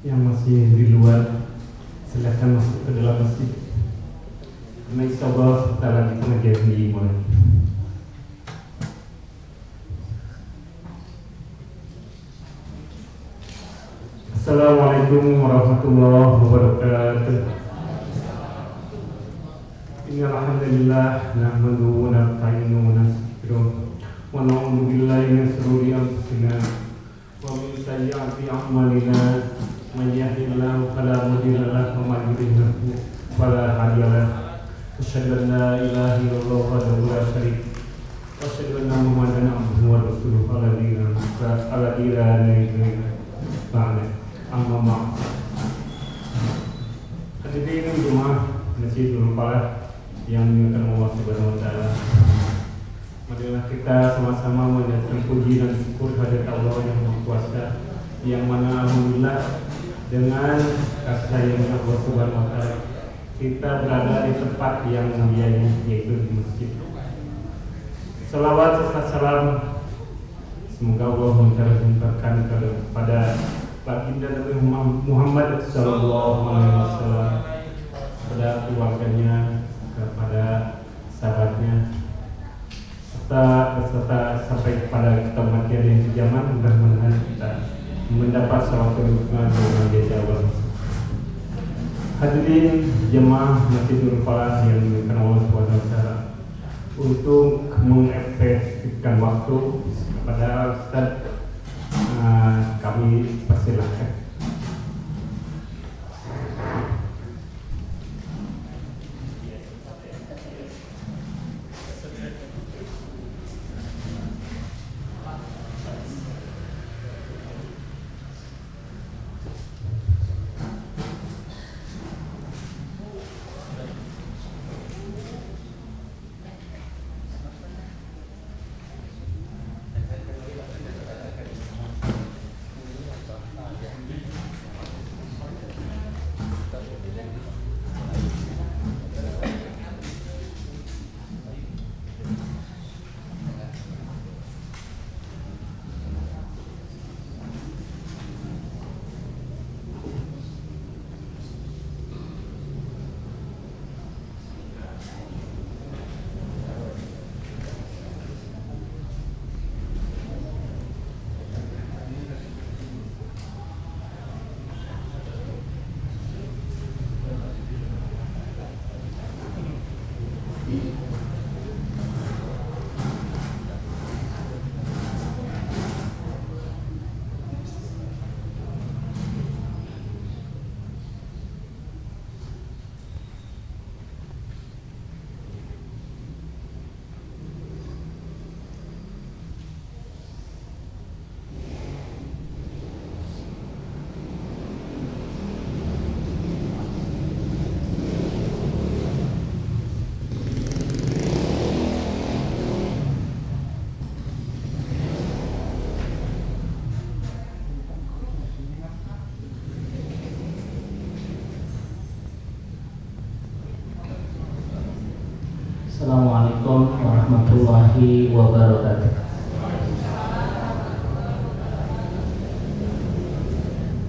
yang masih di luar silakan masuk ke dalam masjid. Karena insya Allah sebentar lagi pengajian dimulai. Assalamualaikum warahmatullahi wabarakatuh. Innal hamdalillah nahmaduhu wa nasta'inuhu wa nastaghfiruh wa na'udzu billahi min shururi anfusina wa min sayyiati a'malina. Man yahdihillahu fala mudilla lahu wa man yudlil fala hadiya lahu. Asyhadu an la ilaha illallah wahdahu la syarika lahu wa asyhadu anna Muhammadan abduhu wa rasuluhu alladzi la nabiyya ba'dahu. Amma ba'd. Hadirin jemaah Masjidul Falah yang dimuliakan Allah Subhanahu wa taala. Marilah kita sama-sama menyanjung puji dan syukur kehadirat Allah yang Maha Kuasa, yang mana alhamdulillah dengan kasih sayang Allah Subhanahu wa taala kita berada di tempat yang mulia ini, yaitu di masjid. Salawat serta salam semoga Allah mencurahkan kepada baginda Nabi Muhammad sallallahu alaihi wasallam, kepada keluarganya, kepada sahabatnya, serta sampai kepada kematian yang kiamat. Mudah-mudahan kita mendapat salawat kedudukan dengan jasa Allah. Hadirin jemaah Masjidul Falah yang dimuliakan Allah Subhanahu wa taala, untuk mengefektifkan waktu kepada Ustaz kami persilahkan. Assalamualaikum warahmatullahi wabarakatuh.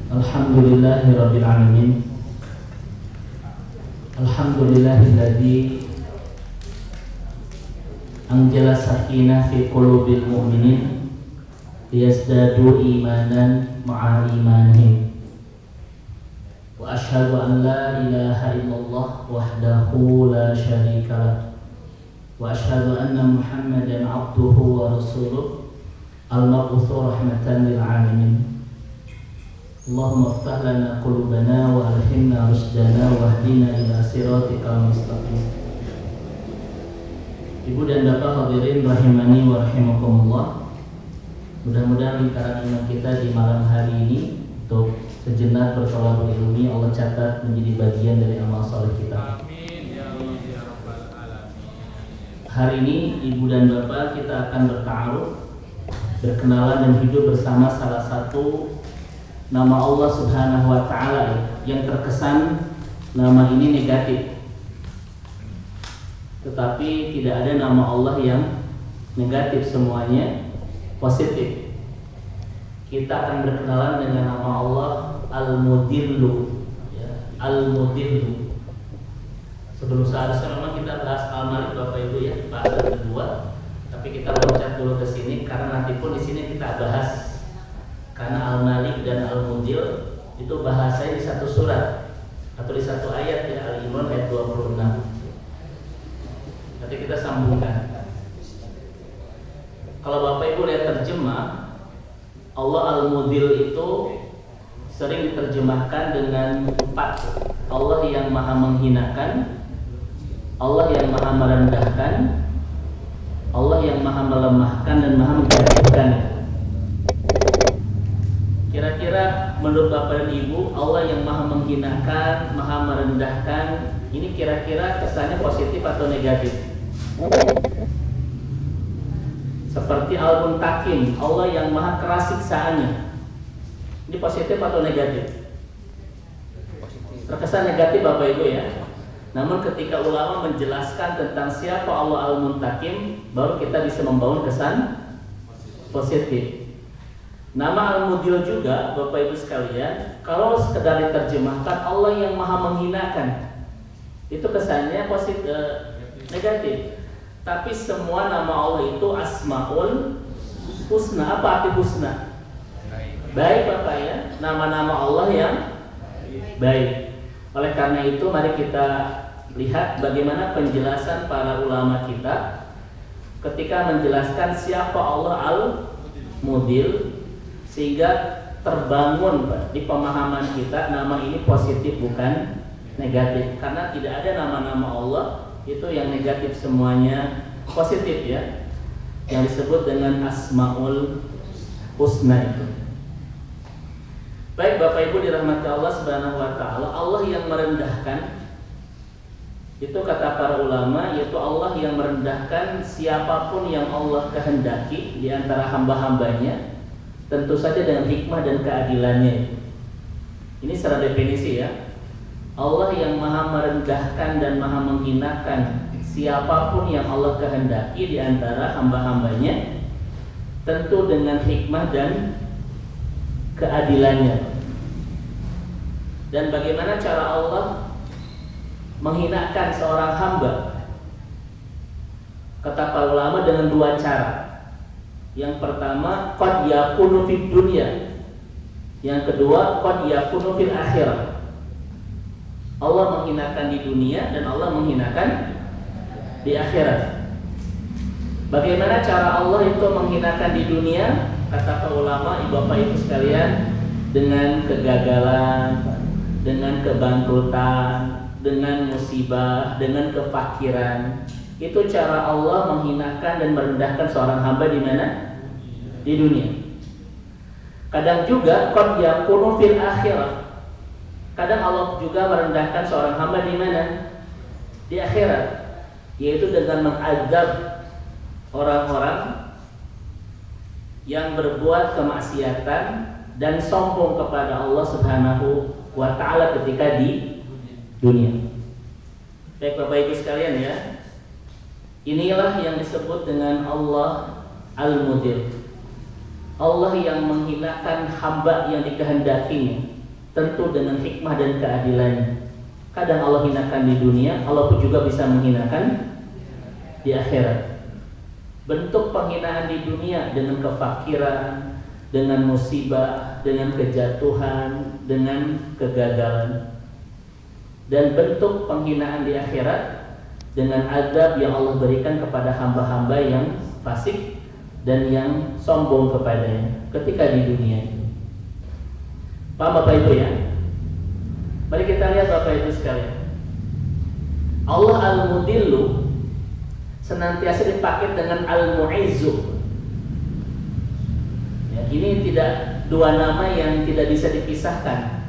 Alhamdulillahirabbil alamin. Alhamdulillahilladzi anzala sakinah fi qulubil mu'minin liyazdadu imanan ma'a imanihim. Wa asyhadu an la ilaha illallah wahdahu la syarika lah. Wa asyhadu anna Muhammadan abduhu wa rasuluh al-mab'utsu rahmatan lil alamin. Allahumma iftah lana qulubana wa alhimna rusdana wahdina ila siratikal mustaqim. Ibu dan bapak hadirin rahimani wa rahimakumullah. Mudah-mudahan lingkaran iman kita di malam hari ini untuk sejenak bertolak ilmi Allah catat menjadi bagian dari amal saleh kita. Hari ini ibu dan bapak kita akan berta'aruf, berkenalan dan hidup bersama salah satu nama Allah Subhanahu wa taala yang terkesan nama ini negatif. Tetapi tidak ada nama Allah yang negatif, semuanya positif. Kita akan berkenalan dengan nama Allah Al-Mudillu, ya, Al-Mudillu. Sebelum seharusnya memang kita bahas Al-Malik Bapak Ibu ya, bahasa kedua. Tapi kita loncat dulu ke sini karena nanti pun di sini kita bahas, karena Al-Malik dan Al-Mudil itu bahasanya di satu surat atau di satu ayat ya, Al-Imran ayat 26. Nanti kita sambungkan. Kalau Bapak Ibu lihat terjemah, Allah Al-Mudil itu sering diterjemahkan dengan 4. Allah yang maha menghinakan, Allah yang maha merendahkan, Allah yang maha melemahkan dan maha menjatuhkan. Kira-kira menurut Bapak dan Ibu, Allah yang maha menghinakan, maha merendahkan, ini kira-kira kesannya positif atau negatif? Seperti Al-Muntakim, Allah yang maha keras siksaannya, ini positif atau negatif? Terkesan negatif Bapak Ibu ya. Namun ketika ulama menjelaskan tentang siapa Allah Al-Muntakim, baru kita bisa membangun kesan positif. Nama Al-Mudil juga Bapak Ibu sekalian, kalau sekedar diterjemahkan Allah yang maha menghinakan, itu kesannya positif, negatif. Tapi semua nama Allah itu Asmaul Husna. Apa arti husna? Baik Bapak ya, nama-nama Allah yang baik. Oleh karena itu mari kita lihat bagaimana penjelasan para ulama kita ketika menjelaskan siapa Allah Al-Mudil, sehingga terbangun di pemahaman kita nama ini positif bukan negatif. Karena tidak ada nama-nama Allah itu yang negatif, semuanya positif ya, yang disebut dengan Asmaul Husna itu. Baik Bapak Ibu dirahmati Allah Subhanahu wa taala, Allah yang merendahkan itu kata para ulama yaitu Allah yang merendahkan siapapun yang Allah kehendaki di antara hamba-hambanya, tentu saja dengan hikmah dan keadilannya. Ini secara definisi ya. Allah yang maha merendahkan dan maha menghinakan siapapun yang Allah kehendaki di antara hamba-hambanya, tentu dengan hikmah dan keadilannya. Dan bagaimana cara Allah menghinakan seorang hamba? Kata para ulama dengan 2 cara. Yang pertama, qad yakunu fid dunya. Yang kedua, qad yakunu fil akhirah. Allah menghinakan di dunia dan Allah menghinakan di akhirat. Bagaimana cara Allah itu menghinakan di dunia? Kata para ulama, Bapak Ibu sekalian, dengan kegagalan, dengan kebangkrutan, dengan musibah, dengan kefakiran. Itu cara Allah menghinakan dan merendahkan seorang hamba di mana? Di dunia. Kadang juga qad yakunu fil akhirah. Kadang Allah juga merendahkan seorang hamba di mana? Di akhirat, yaitu dengan mengadab orang-orang yang berbuat kemaksiatan dan sombong kepada Allah Subhanahu wa taala ketika di dunia. Baik Bapak Ibu sekalian ya, inilah yang disebut dengan Allah Al-Mudil. Allah yang menghinakan hamba yang dikehendakinya, tentu dengan hikmah dan keadilannya. Kadang Allah hinakan di dunia, Allah pun juga bisa menghinakan di akhirat. Bentuk penghinaan di dunia dengan kefakiran, dengan musibah, dengan kejatuhan, dengan kegagalan. Dan bentuk penghinaan di akhirat dengan azab yang Allah berikan kepada hamba-hamba yang fasik dan yang sombong kepadanya ketika di dunia. Paham Bapak Ibu ya? Mari kita lihat Bapak Ibu sekalian. Allah Al-Mudillu senantiasa dipakai dengan Al-Mu'izzu. Ya, ini tidak dua nama yang tidak bisa dipisahkan.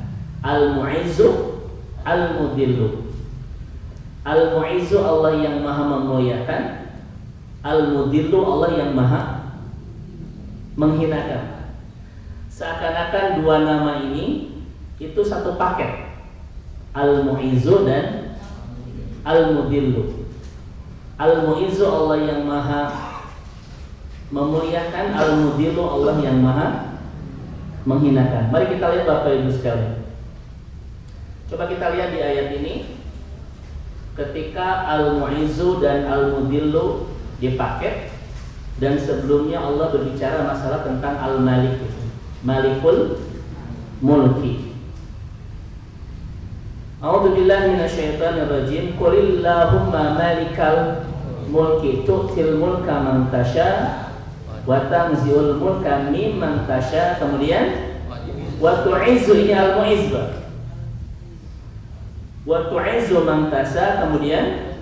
Al-Mu'izzu, Al-Mudillu. Al-Mu'izzu Allah yang maha memuliakan, Al-Mudillu Allah yang maha menghinakan. Seakan-akan dua nama ini itu satu paket, Al-Mu'izzu dan Al-Mudillu. Al-Mu'izzu Allah yang maha memuliakan, Al-Mudillu Allah yang maha menghinakan. Mari kita lihat Bapak Ibu sekalian. Coba kita lihat di ayat ini, ketika al-mu'izzu dan al-mudillu dipakai, dan sebelumnya Allah berbicara masalah tentang al-malik, malikul mulki. A'udzu billahi minasyaitonir rajim. Qulillahumma malikal mulki tu'til mulka man tasya wa tanzi'ul mulka mimman tasya. Kemudian wa tu'izzu, ini al-mu'izz. Wa tu'izzu man tasya. Kemudian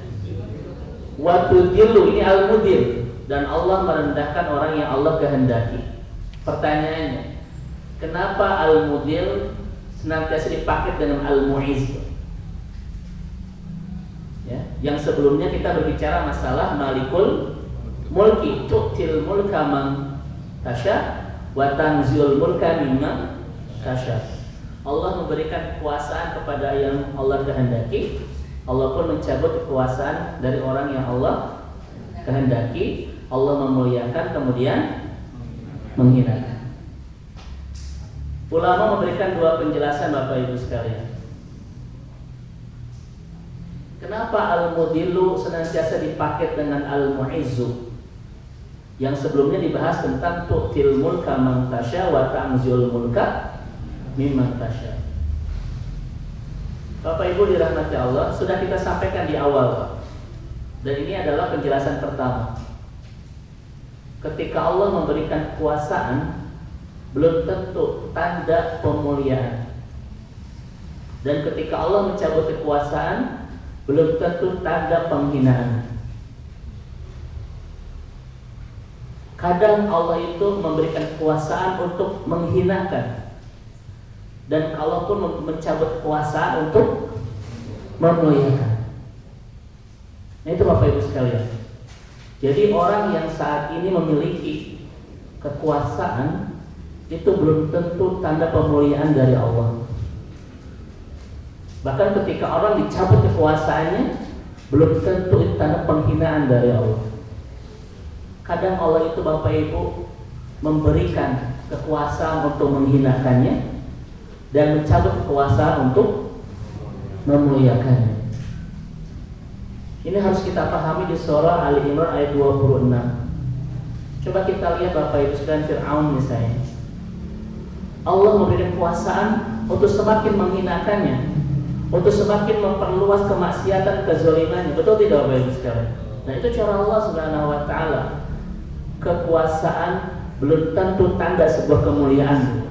wa tudillu, ini al-mudil. Dan Allah merendahkan orang yang Allah kehendaki. Pertanyaannya, kenapa al-mudil senantiasa dipakai dengan al-mu'izz? Ya, yang sebelumnya kita berbicara masalah malikul mulki tu'til mulka man tasya wa tanzi'ul mulka mimman tasya. Allah memberikan kekuasaan kepada yang Allah kehendaki. Allah pun mencabut kekuasaan dari orang yang Allah kehendaki. Allah memuliakan kemudian menghinakan. Ulama memberikan dua penjelasan Bapak Ibu sekalian. Kenapa al-mudillu senantiasa dipakai dengan al-mu'izzu? Yang sebelumnya dibahas tentang tu'til mulka man tasya wa tanzi'ul mulka mimman tasya. Bapak Ibu dirahmati Allah, sudah kita sampaikan di awal. Dan ini adalah penjelasan pertama. Ketika Allah memberikan kekuasaan, belum tentu tanda pemuliaan. Dan ketika Allah mencabut kekuasaan, belum tentu tanda penghinaan. Kadang Allah itu memberikan kekuasaan untuk menghinakan, dan Allah pun mencabut kekuasaan untuk memuliakan. Nah, itu Bapak Ibu sekalian. Jadi orang yang saat ini memiliki kekuasaan itu belum tentu tanda pemuliaan dari Allah. Bahkan ketika orang dicabut kekuasaannya, belum tentu itu tanda penghinaan dari Allah. Kadang Allah itu Bapak Ibu memberikan kekuasaan untuk menghinakannya dan mencabut kekuasaan untuk memuliakannya. Ini harus kita pahami di surah Ali Imran ayat 26. Coba kita lihat Bapak Ibu sekalian, Fir'aun misalnya. Allah memberikan kekuasaan untuk semakin menghinakannya, untuk semakin memperluas kemaksiatan, kezalimannya. Betul tidak Bapak Ibu sekalian? Nah, itu cara Allah Subhanahu wa taala. Kekuasaan belum tentu tanda sebuah kemuliaan.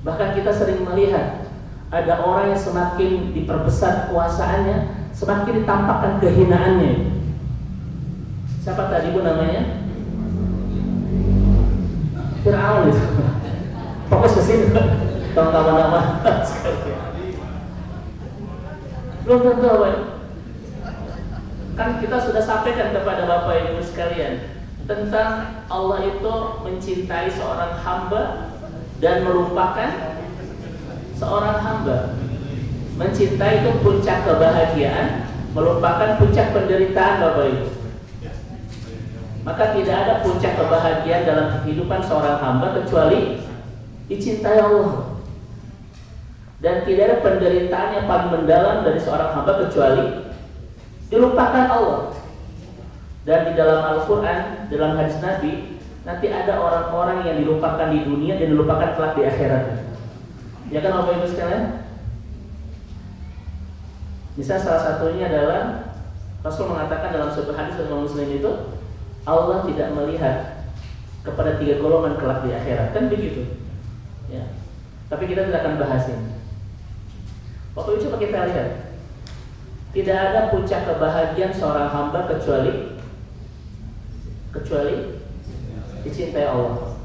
Bahkan kita sering melihat ada orang yang semakin diperbesar kekuasaannya, semakin ditampakkan kehinaannya. Siapa tadi Bu namanya? Fir'aun itu. Fokus ke sini. Tahu nama-nama sekalian. Belum tentu Bapak. Kan kita sudah sampaikan kepada Bapak Ibu sekalian tentang Allah itu mencintai seorang hamba dan melupakan seorang hamba. Mencintai itu puncak kebahagiaan, melupakan puncak penderitaan Bapak Ibu. Maka tidak ada puncak kebahagiaan dalam kehidupan seorang hamba kecuali dicintai Allah. Dan tidak ada penderitaan yang paling mendalam dari seorang hamba kecuali dilupakan Allah. Dan di dalam Al-Quran, dalam hadis Nabi, nanti ada orang-orang yang dilupakan di dunia dan dilupakan kelak di akhirat. Ya kan Bapak Ibu sekalian? Misal salah satunya adalah Rasul mengatakan dalam sebuah hadis dari Muslim itu, Allah tidak melihat kepada 3 golongan kelak di akhirat. Kan begitu ya. Tapi kita tidak akan bahas ini. Bapak Ibu coba kita lihat, tidak ada puncak kebahagiaan seorang hamba kecuali dicintai Allah.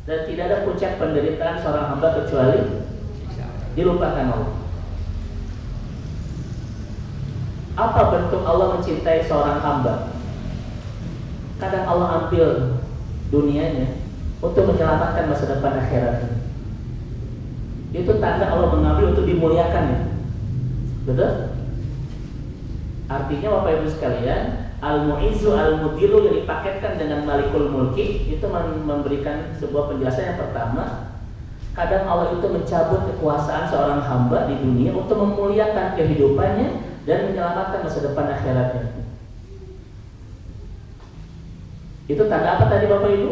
Dan tidak ada puncak penderitaan seorang hamba kecuali dilupakan Allah. Apa bentuk Allah mencintai seorang hamba? Kadang Allah ambil dunianya untuk menyelamatkan masa depan akhiratnya. Itu tanda Allah mengambil untuk dimuliakannya. Betul? Artinya Bapak Ibu sekalian, Al-Mu'izzu Al-Mudillu yang dipaketkan dengan Malikul Mulki itu memberikan sebuah penjelasan. Yang pertama, kadang Allah itu mencabut kekuasaan seorang hamba di dunia untuk memuliakan kehidupannya dan menyelamatkan masa depan akhiratnya. Itu tanda apa tadi Bapak Ibu?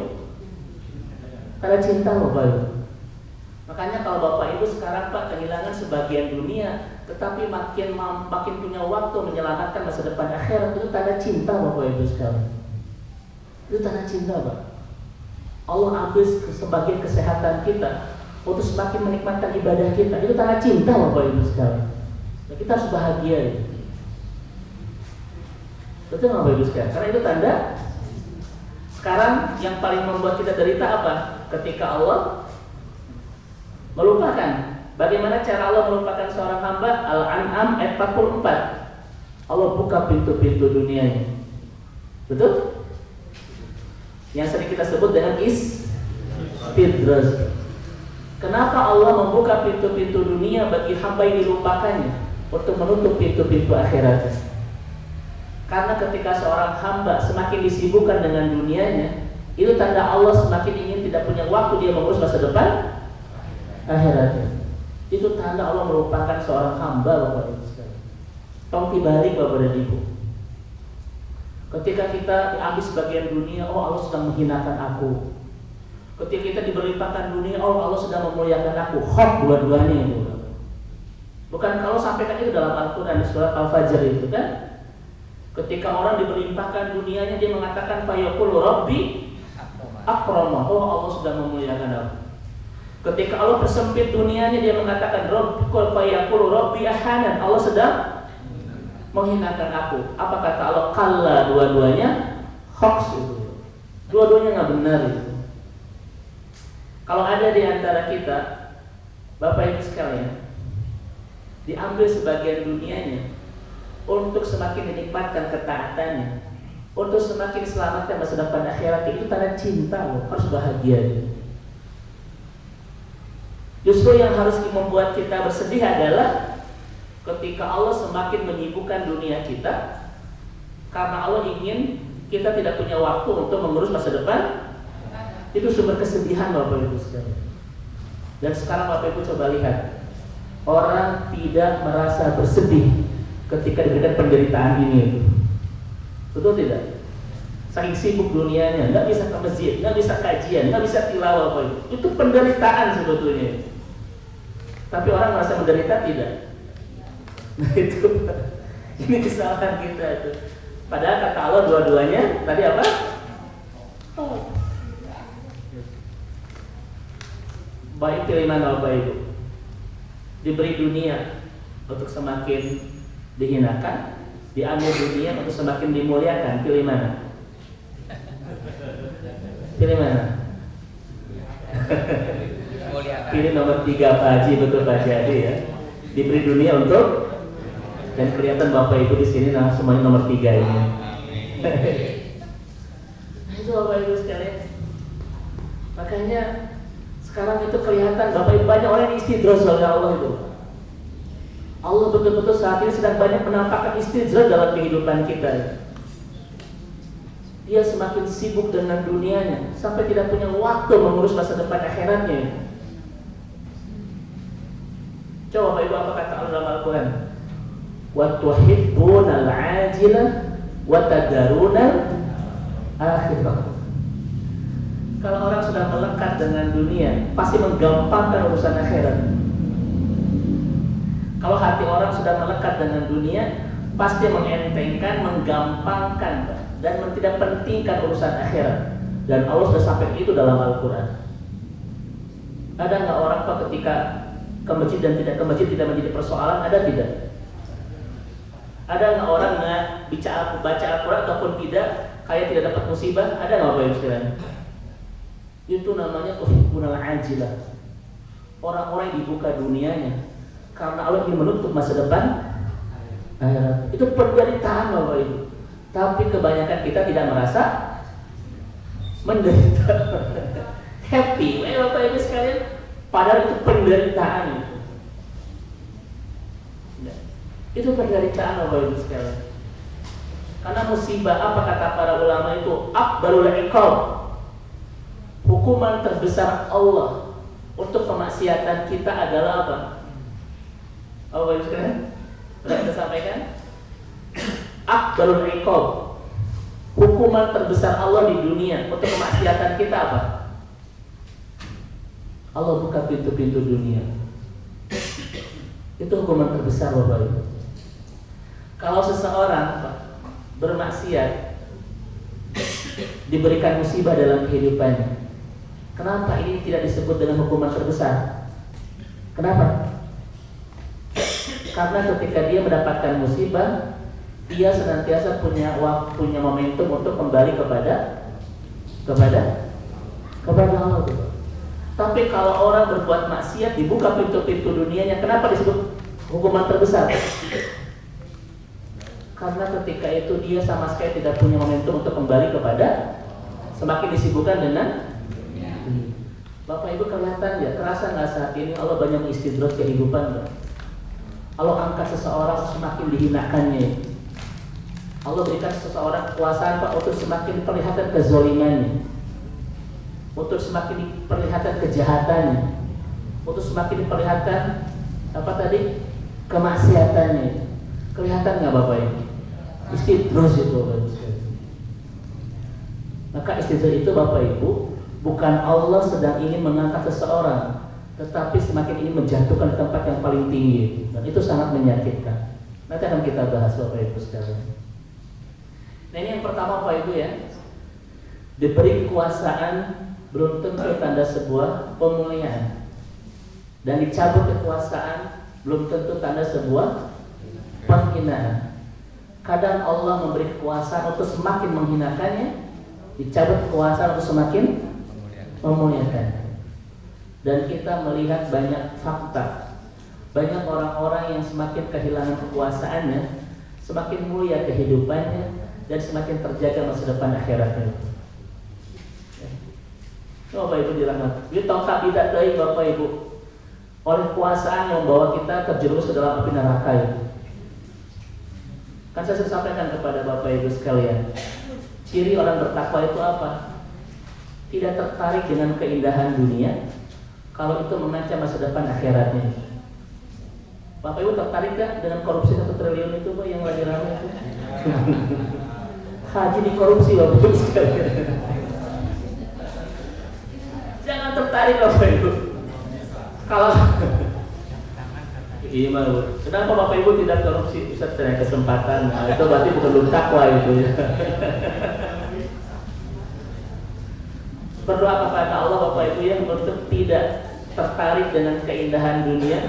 Tanda cinta Bapak Ibu. Makanya kalau Bapak Ibu sekarang Pak kehilangan sebagian dunia, tetapi makin punya waktu menyelamatkan masa depan akhirat, itu tanda cinta Bapak Ibu sekalian. Itu tanda cinta Pak. Allah ambil sebagian kesehatan kita untuk semakin menikmatkan ibadah kita. Itu tanda cinta Bapak Ibu sekalian. Nah, kita harus bahagia ya. Betul nggak Bapak Ibu sekalian? Karena itu tanda. Sekarang yang paling membuat kita derita apa? Ketika Allah melupakan. Bagaimana cara Allah melupakan seorang hamba? Al-An'am ayat 44. Allah buka pintu-pintu dunianya. Betul? Yang sering kita sebut dengan istidraj. Kenapa Allah membuka pintu-pintu dunia bagi hamba yang dilupakannya untuk menutup pintu-pintu akhiratnya? Karena ketika seorang hamba semakin disibukkan dengan dunianya, itu tanda Allah semakin ingin tidak punya waktu dia mengurus masa depan akhiratnya. Itu tanda Allah merupakan seorang hamba Bapak Ibu sekalian. Tong dibalik Bapak dan Ibu. Ketika kita diambil sebagian dunia, oh Allah sedang menghinakan aku. Ketika kita diberlimpahkan dunia, oh Allah sedang memuliakan aku. Hok dua-duanya itu. Bukan kalau sampaikan itu dalam Al-Quran di surat Al-Fajr itu kan? Ketika orang diberlimpahkan dunianya, dia mengatakan fayaqulu rabbi akramah. Oh Allah sedang memuliakan aku. Ketika Allah persempit dunianya, dia mengatakan fayaqulu rabbi ahanan. Allah sedang menghinakan aku. Apa kata Allah? Kalla, dua-duanya hoax itu. Dua-duanya nggak benar itu. Kalau ada di antara kita, Bapak Ibu sekalian, diambil sebagian dunianya untuk semakin menikmatkan ketaatannya, untuk semakin selamatkan masa depan akhirat, itu tanda cinta loh, harus bahagia. Justru yang harus membuat kita bersedih adalah ketika Allah semakin menyibukkan dunia kita, karena Allah ingin kita tidak punya waktu untuk mengurus masa depan. Itu sumber kesedihan Bapak Ibu sekalian. Dan sekarang Bapak Ibu coba lihat, orang tidak merasa bersedih ketika diberikan penderitaan ini. Betul tidak? Saking sibuk dunianya, nggak bisa ke masjid, nggak bisa kajian, nggak bisa tilawah Bapak Ibu. Itu penderitaan sebetulnya. Tapi orang merasa menderita tidak. Nah itu, ini kesalahan kita itu. Padahal kata Allah dua-duanya tadi apa? Oh. Baik pilih mana Bapak Ibu? Diberi dunia untuk semakin dihinakan, diambil dunia untuk semakin dimuliakan. Pilih mana? Pilih mana? Pilih nomor 3 Pak Haji, betul Pak Haji ya. Diberi dunia untuk, dan kelihatan Bapak Ibu di sini semuanya nomor 3 ini. Itu Bapak Ibu sekalian. Makanya sekarang itu kelihatan Bapak Ibu banyak orang yang istidraj oleh Allah itu. Allah betul-betul saat ini sedang banyak menampakkan istidraj dalam kehidupan kita. Dia semakin sibuk dengan dunianya sampai tidak punya waktu mengurus masa depan akhiratnya. Coba Bapak Ibu apa kata Allah dalam Al-Quran? Wa tuhibbunal ajilah wa tadarunal akhirah. Kalau orang sudah melekat dengan dunia, pasti menggampangkan urusan akhirat. Kalau hati orang sudah melekat dengan dunia, pasti mengentengkan, menggampangkan, dan tidak pentingkan urusan akhirat. Dan Allah sudah sampai itu dalam Al-Quran. Ada nggak orang Pak ketika ke masjid dan tidak ke masjid tidak menjadi persoalan? Ada tidak? Ada nggak orang nggak baca Al-Quran ataupun tidak, kayak tidak dapat musibah? Ada nggak Bapak Ibu sekalian? Itu namanya tuhibbunal ajilah. Orang-orang yang dibuka dunianya karena Allah ingin menutup masa depan akhirat. Itu penderitaan Bapak Ibu. Tapi kebanyakan kita tidak merasa menderita. Happy, Bapak Ibu sekalian. Padahal itu penderitaan itu. Itu penderitaan Bapak Ibu sekalian. Karena musibah, apa kata para ulama itu? Akbarul iqab, hukuman terbesar Allah untuk kemaksiatan kita adalah apa? Apa Ibu sekalian? Sudah kita sampaikan? Akbarul iqab, hukuman terbesar Allah di dunia untuk kemaksiatan kita apa? Allah buka pintu-pintu dunia. Itu hukuman terbesar Bapak Ibu. Kalau seseorang bermaksiat, diberikan musibah dalam kehidupannya, kenapa ini tidak disebut dengan hukuman terbesar? Kenapa? Karena ketika dia mendapatkan musibah, dia senantiasa punya momentum untuk kembali kepada Allah. Tapi kalau orang berbuat maksiat, dibuka pintu-pintu dunianya, kenapa disebut hukuman terbesar? Karena ketika itu dia sama sekali tidak punya momentum untuk kembali kepada, semakin disibukkan dengan Bapak Ibu. Kelihatan ya, terasa nggak saat ini Allah banyak mengistidraj kehidupan ya? Allah angkat seseorang semakin dihinakannya. Allah berikan seseorang kekuasaan Pak untuk semakin perlihatkan kezalimannya, untuk semakin diperlihatkan kejahatannya, untuk semakin diperlihatkan apa tadi, kemaksiatannya. Kelihatan nggak Bapak Ibu? Istidraj itu Bapak Ibu. Maka istidraj itu Bapak Ibu bukan Allah sedang ingin mengangkat seseorang, tetapi semakin ingin menjatuhkan di tempat yang paling tinggi, dan itu sangat menyakitkan. Nanti akan kita bahas Bapak Ibu sekalian. Nah ini yang pertama Bapak Ibu ya, diberi kekuasaan belum tentu tanda sebuah pemuliaan, dan dicabut kekuasaan belum tentu tanda sebuah penghinaan. Kadang Allah memberi kekuasaan untuk semakin menghinakannya, dicabut kekuasaan untuk semakin memuliakannya. Dan kita melihat banyak fakta, banyak orang-orang yang semakin kehilangan kekuasaannya, semakin mulia kehidupannya, dan semakin terjaga masa depan akhiratnya. Bapak Ibu dirahmati, ini tongkat tidak dari Bapak Ibu, oleh kekuasaan yang membawa kita terjerumus ke dalam api neraka itu. Kan saya sampaikan kepada Bapak Ibu sekalian, ciri orang bertakwa itu apa? Tidak tertarik dengan keindahan dunia kalau itu mengancam masa depan akhiratnya. Bapak Ibu tertarik gak dengan korupsi 1 triliun itu Pak yang lagi ramai itu? Haji dikorupsi Bapak Ibu sekalian. Jangan tertarik Bapak Ibu. Kalau iya malu. Kenapa Bapak Ibu tidak korupsi? Ustaz punya kesempatan. Nah, itu berarti bukan belum takwa itu ya. Berdoa kepada Allah Bapak Ibu ya untuk tidak tertarik dengan keindahan dunia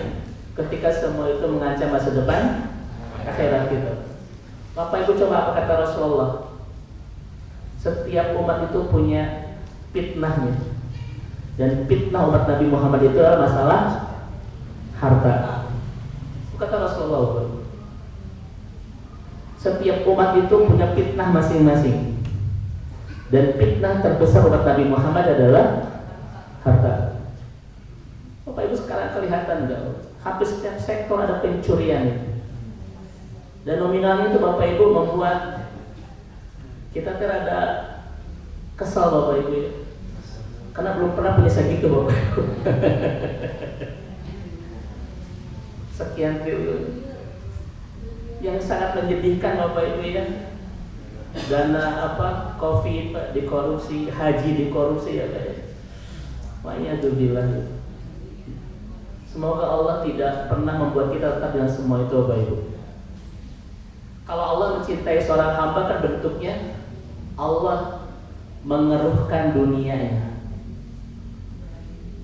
ketika semua itu mengancam masa depan akhirat kita. Bapak Ibu coba apa kata Rasulullah? Setiap umat itu punya fitnahnya, dan fitnah umat Nabi Muhammad itu adalah masalah harta. Kata Rasulullah, setiap umat itu punya fitnah masing-masing, dan fitnah terbesar umat Nabi Muhammad adalah harta. Bapak Ibu sekarang kelihatan enggak? Hampir setiap sektor ada pencurian, dan nominalnya itu Bapak Ibu membuat kita terada kesal Bapak Ibu ya. Karena belum pernah punya segitu Bapak Ibu. Sekian triliun, yang sangat menyedihkan Bapak Ibu ya. Dana apa Covid Pak dikorupsi, haji dikorupsi ya Pak ya. Wa'iyadzubillah. Semoga Allah tidak pernah membuat kita tetap dengan semua itu Bapak Ibu. Kalau Allah mencintai seorang hamba kan bentuknya Allah mengeruhkan dunianya.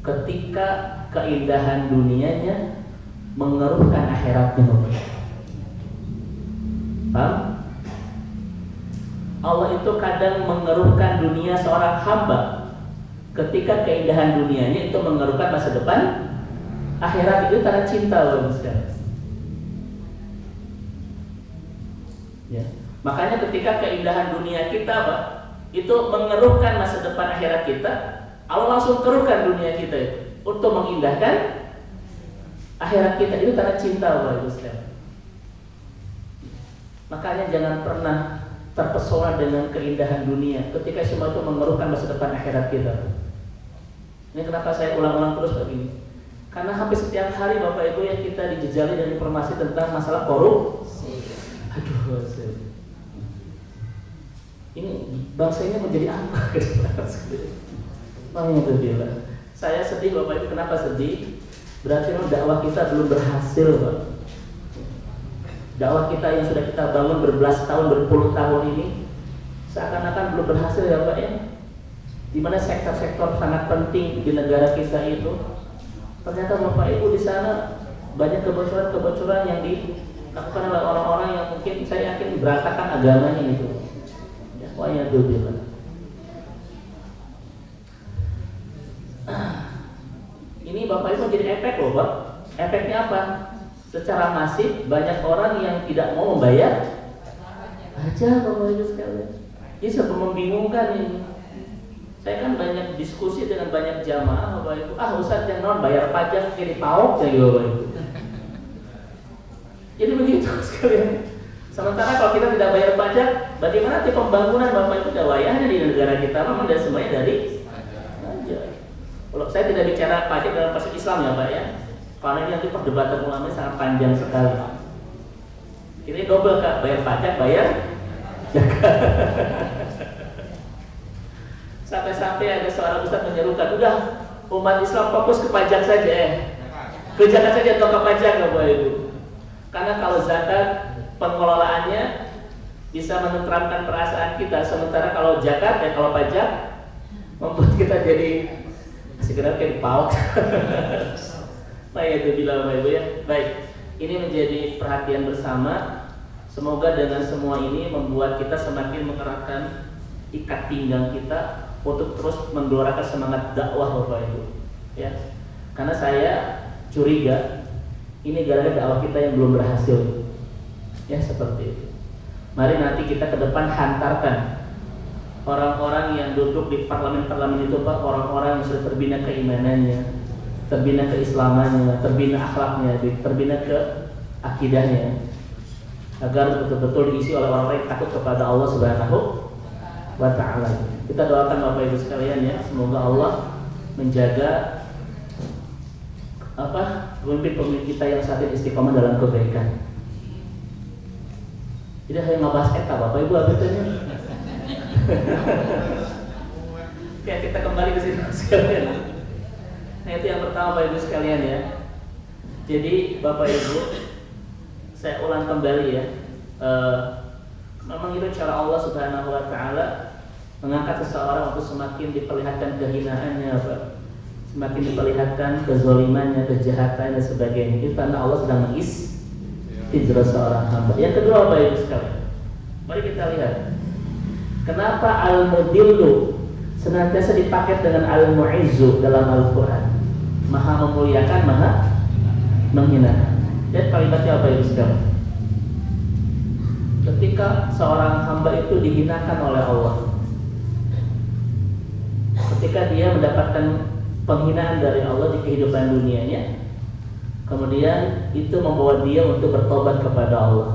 Ketika keindahan dunianya mengeruhkan akhiratnya. Paham? Allah itu kadang mengeruhkan dunia seorang hamba ketika keindahan dunianya itu mengeruhkan masa depan akhirat. Itu tanda cinta loh sekalian. Ya. Makanya ketika keindahan dunia kita Pak, itu mengeruhkan masa depan akhirat kita, Allah langsung keruhkan dunia kita itu untuk mengindahkan akhirat kita. Itu tanda cinta Bapak Ibu sekalian. Makanya jangan pernah terpesona dengan keindahan dunia ketika semua itu mengeruhkan masa depan akhirat kita. Ini kenapa saya ulang-ulang terus begini? Karena hampir setiap hari Bapak Ibu yang kita dijejali dari informasi tentang masalah korupsi. Aduh, ini bangsa ini menjadi apa? Alhamdulillah. Saya sedih Bapak Ibu. Kenapa sedih? Berarti dakwah kita belum berhasil, Pak. Dakwah kita yang sudah kita bangun berbelas tahun, berpuluh tahun ini seakan-akan belum berhasil ya Pak ya. Di mana sektor-sektor sangat penting di negara kita itu ternyata Bapak Ibu di sana banyak kebocoran-kebocoran yang dilakukan oleh orang-orang yang mungkin saya yakin berantakan agamanya itu. Ya, wahya billah. Ini Bapak Ibu jadi efek loh Pak. Efeknya apa? Secara masif banyak orang yang tidak mau membayar pajak Bapak Ibu sekalian. Ini serba membingungkan ini. Saya kan banyak diskusi dengan banyak jamaah Bapak Ibu. Ustaz yang non bayar pajak jadi pauk ya Bapak Ibu. Jadi begitu sekalian. Sementara kalau kita tidak bayar pajak, bagaimana nanti pembangunan Bapak Ibu dawayahnya di negara kita? Memang dan semuanya dari pajak. Kalau saya tidak bicara pajak dalam konteks Islam ya Pak ya. Karena ini nanti perdebatan ulama sangat panjang sekali. Ini double Kak, bayar pajak, bayar zakat. Sampai-sampai ada seorang ustaz menyerukan, udah umat Islam fokus ke pajak saja ke zakat saja atau ke pajak Bapak Ibu. Karena kalau zakat pengelolaannya bisa menenteramkan perasaan kita, sementara kalau zakat kalau pajak membuat kita jadi segera kayak pauk. Baik itu bila Bapak Ibu ya. Baik, ini menjadi perhatian bersama. Semoga dengan semua ini membuat kita semakin mengeratkan ikat pinggang kita untuk terus menggelorakan semangat dakwah Bapak Ibu. Ya, karena saya curiga ini gara-gara dakwah kita yang belum berhasil. Ya seperti itu. Mari nanti kita ke depan hantarkan orang-orang yang duduk di parlemen-parlemen itu Pak, orang-orang yang sudah terbina keimanannya, terbina keislamannya, terbina akhlaknya, terbina ke akidahnya, agar betul-betul diisi oleh orang-orang yang takut kepada Allah Subhanahu wa Ta'ala. Kita doakan Bapak Ibu sekalian ya, semoga Allah menjaga pemimpin kita yang saat ini istiqomah dalam kebaikan. Jadi hanya ngebahas eta Bapak Ibu abetanya. Oke, kita kembali ke sini sekalian. Nah itu yang pertama Bapak Ibu sekalian ya. Jadi Bapak Ibu, saya ulang kembali ya. Memang itu cara Allah Subhanahu wa Ta'ala mengangkat seseorang untuk semakin diperlihatkan kehinaannya, semakin diperlihatkan kezalimannya, kejahatannya dan sebagainya. Itu karena Allah sedang hijrah seorang hamba. Yang kedua Bapak Ibu sekalian, mari kita lihat kenapa al-mudillu senantiasa dipakai dengan al-mu'izzu dalam Al-Quran. Maha memuliakan, maha menghinakan. Dan kalimatnya Bapak Ibu sekalian, ketika seorang hamba itu dihinakan oleh Allah, ketika dia mendapatkan penghinaan dari Allah di kehidupan dunianya, kemudian itu membawa dia untuk bertobat kepada Allah.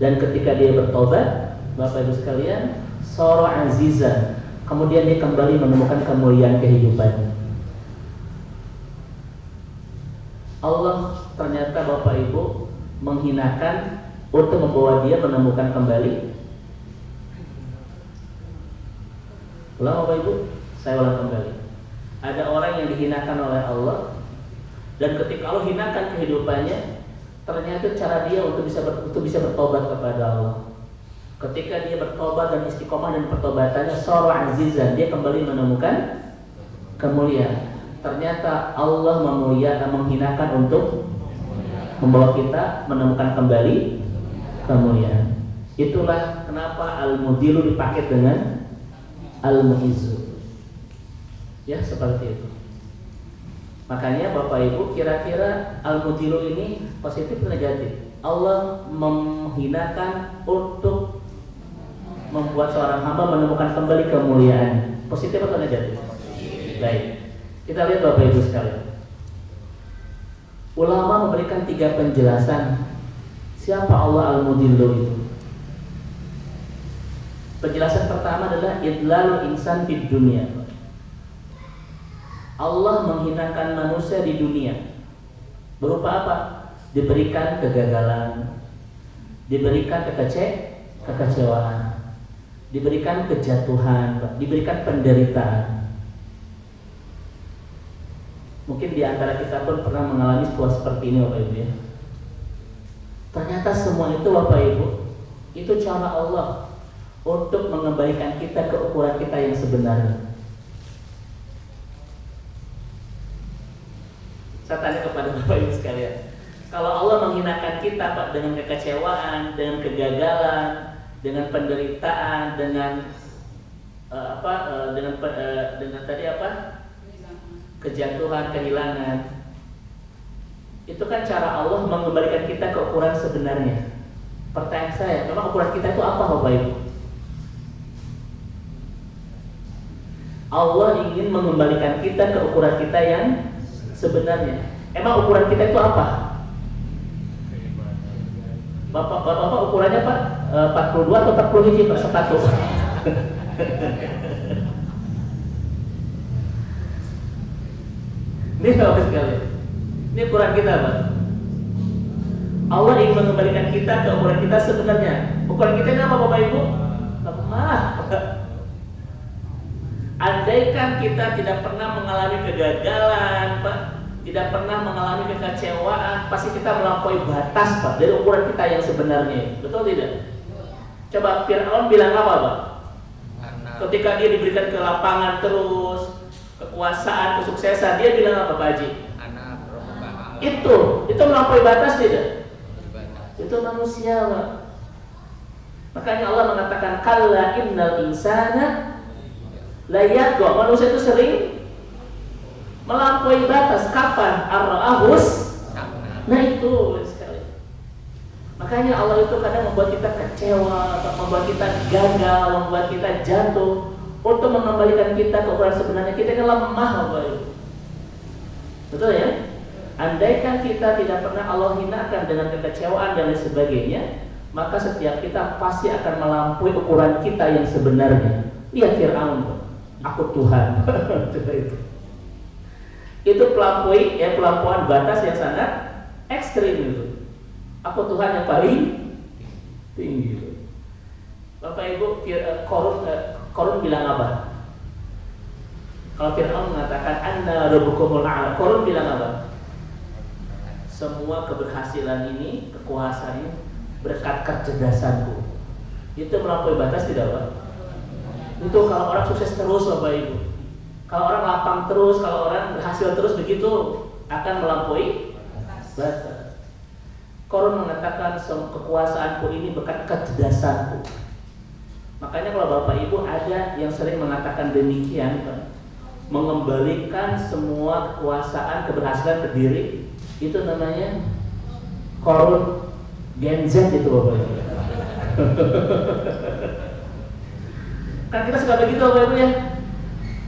Dan ketika dia bertobat, Bapak Ibu sekalian, sara azizan, kemudian dia kembali menemukan kemuliaan kehidupan. Allah ternyata Bapak Ibu menghinakan untuk membawa dia menemukan kembali. Ulang Bapak Ibu, saya ulang kembali. Ada orang yang dihinakan oleh Allah, dan ketika Allah hinakan kehidupannya, ternyata cara dia untuk bisa bertobat kepada Allah. Ketika dia bertobat dan istiqomah dan pertobatannya sara azizan, dia kembali menemukan kemuliaan. Ternyata Allah menghinakan untuk membawa kita menemukan kembali kemuliaan. Itulah kenapa al-mudilu dipakai dengan al-mu'izzu. Ya seperti itu. Makanya Bapak Ibu, kira-kira al-mudilu ini positif atau negatif? Allah menghinakan untuk membuat seorang hamba menemukan kembali kemuliaan. Positif atau negatif? Baik. Kita lihat Bapak Ibu sekalian. Ulama memberikan 3 penjelasan siapa Allah al-mudillu itu. Penjelasan pertama adalah idlalul insan di dunia. Allah menghinakan manusia di dunia. Berupa apa? Diberikan kegagalan, diberikan kekecewaan, diberikan kejatuhan, diberikan penderitaan. Mungkin di antara kita pun pernah mengalami situasi seperti ini, Bapak Ibu ya. Ternyata semua itu, Bapak Ibu, itu cara Allah untuk mengembalikan kita ke ukuran kita yang sebenarnya. Saya tanya kepada Bapak Ibu sekalian, kalau Allah menghinakan kita Pak dengan kekecewaan, dengan kegagalan, dengan penderitaan, dengan dengan tadi apa? Kejatuhan, kehilangan. Itu kan cara Allah mengembalikan kita ke ukuran sebenarnya. Pertanyaan saya, memang ukuran kita itu apa, Bapak Ibu? Allah ingin mengembalikan kita ke ukuran kita yang sebenarnya. Emang ukuran kita itu apa? Bapak ukurannya Pak 42 atau 40 hiji Pak sepatu? Ini Bapak sekalian. Ini ukuran kita Pak. Allah ingin mengembalikan kita ke ukuran kita sebenarnya. Ukuran kita ini apa Bapak Ibu? Lemah. Andaikan kita tidak pernah mengalami kegagalan, Pak, tidak pernah mengalami kekecewaan, pasti kita melampaui batas, Pak, dari ukuran kita yang sebenarnya. Betul tidak? Coba Fir'aun bilang apa, Pak? Ketika dia diberikan ke lapangan terus, kekuasaan, kesuksesan, dia bilang apa, Pak Haji? Itu melampaui batas tidak? Itu manusia, Pak. Makanya Allah mengatakan kalla innal insana layak kok, manusia itu sering melampaui batas. Kapan? Ar-ra'ahus. Nah itu sekali. Makanya Allah itu kadang membuat kita kecewa, membuat kita gagal, membuat kita jatuh, untuk mengembalikan kita ke ukuran sebenarnya. Kita ini lemah, Bapak Ibu. Betul ya? Andaikan kita tidak pernah Allah hinakan dengan kekecewaan dan lain sebagainya, maka setiap kita pasti akan melampaui ukuran kita yang sebenarnya. Lihat Fir'aun, aku Tuhan. Itu pelampauan batas yang sangat ekstrim itu. Aku Tuhan yang paling tinggi. Bapak Ibu, Qarun bilang apa? Kalau Fir'aun mengatakan Anna rabbukumul a'la, Qarun bilang apa? Semua keberhasilan ini, kekuasaan ini berkat kecerdasanku. Itu melampaui batas tidak, Pak? Itu kalau orang sukses terus, Bapak Ibu. Kalau orang lapang terus, kalau orang berhasil terus, begitu akan melampaui batas. Qarun mengatakan kekuasaanku ini berkat kecerdasanku. Makanya kalau Bapak Ibu ada yang sering mengatakan demikian, Pak, mengembalikan semua kekuasaan, keberhasilan ke diri, itu namanya Qarun Gen Z itu, Bapak Ibu. Kan kita suka begitu, Bapak Ibu ya.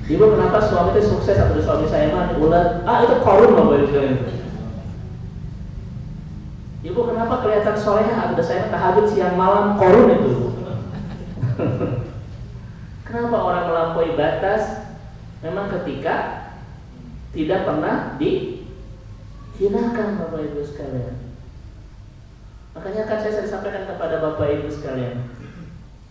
Ibu kenapa suami itu sukses atau suami saya mah ular? Itu Qarun, Bapak Ibu sekalian. Ibu kenapa kelihatan soleha atau saya tahajud siang malam? Qarun itu. Kenapa orang melampaui batas? Memang ketika tidak pernah dihinakan, Bapak Ibu sekalian. Makanya kan saya sampaikan kepada Bapak Ibu sekalian,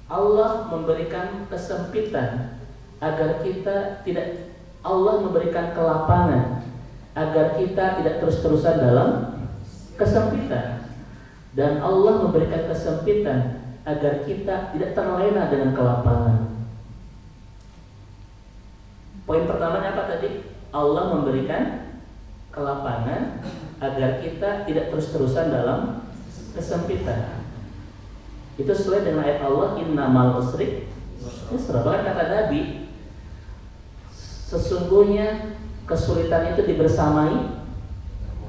Allah memberikan kesempitan agar kita tidak, Allah memberikan kelapangan agar kita tidak terus-terusan dalam kesempitan, dan Allah memberikan kesempitan agar kita tidak terlena dengan kelapangan. Poin pertamanya apa tadi? Allah memberikan kelapangan agar kita tidak terus-terusan dalam kesempitan. Itu sesuai dengan ayat Allah, innamal usri yusra. Bahkan kata Nabi, sesungguhnya kesulitan itu dibersamai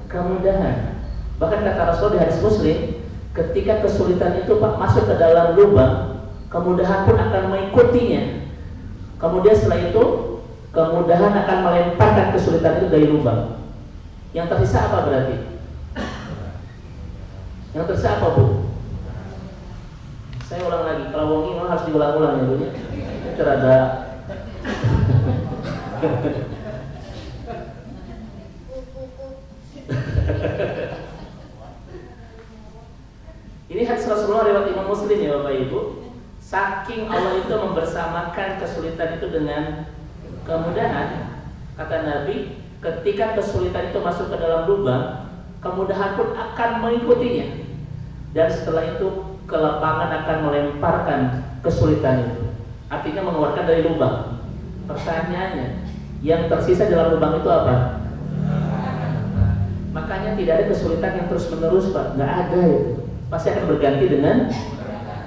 kemudahan. Bahkan kata Rasul di hadis Muslim, ketika kesulitan itu Pak masuk ke dalam lubang, kemudahan pun akan mengikutinya. Kemudian setelah itu, kemudahan akan melemparkan kesulitan itu dari lubang. Yang tersisa apa berarti? Yang tersisa apa, Bu? Saya ulang lagi, kalau wongi memang harus diulang-ulang ya Bu ya. Itu rada Ini hadis Rasulullah riwayat Imam Muslim ya Bapak Ibu. Saking Allah itu membersamakan kesulitan itu dengan kemudahan, kata Nabi, ketika kesulitan itu masuk ke dalam lubang, kemudahan pun akan mengikutinya. Dan setelah itu kelapangan akan melemparkan kesulitan itu. Artinya mengeluarkan dari lubang. Pertanyaannya, yang tersisa dalam lubang itu apa? Makanya tidak ada kesulitan yang terus menerus Pak, nggak ada itu. Pasti akan berganti dengan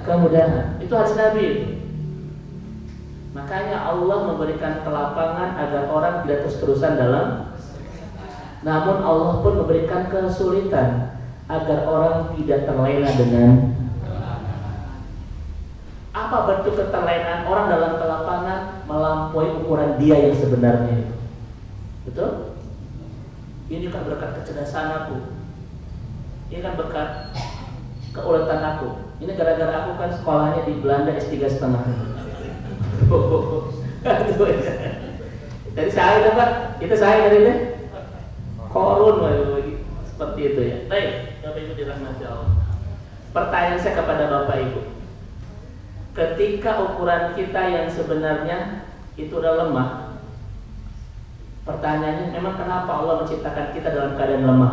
kemudahan. Itu hadis Nabi itu. Makanya Allah memberikan kelapangan agar orang tidak terus-terusan dalam. Namun Allah pun memberikan kesulitan agar orang tidak terlena dengan. Apa bentuk keterlenaan orang dalam kelapangan? Melampaui ukuran dia yang sebenarnya. Betul? Ini kan berkat kecerdasan aku. Ini kan berkat keuletan aku. Ini gara-gara aku kan sekolahnya di Belanda S3,5. Dari saya itu Pak, itu saya dari ini. Korun seperti itu ya. Baik, Bapak Ibu dirahmati Allah. Pertanyaan saya kepada Bapak Ibu, ketika ukuran kita yang sebenarnya itu udah lemah, pertanyaannya memang kenapa Allah menciptakan kita dalam keadaan lemah?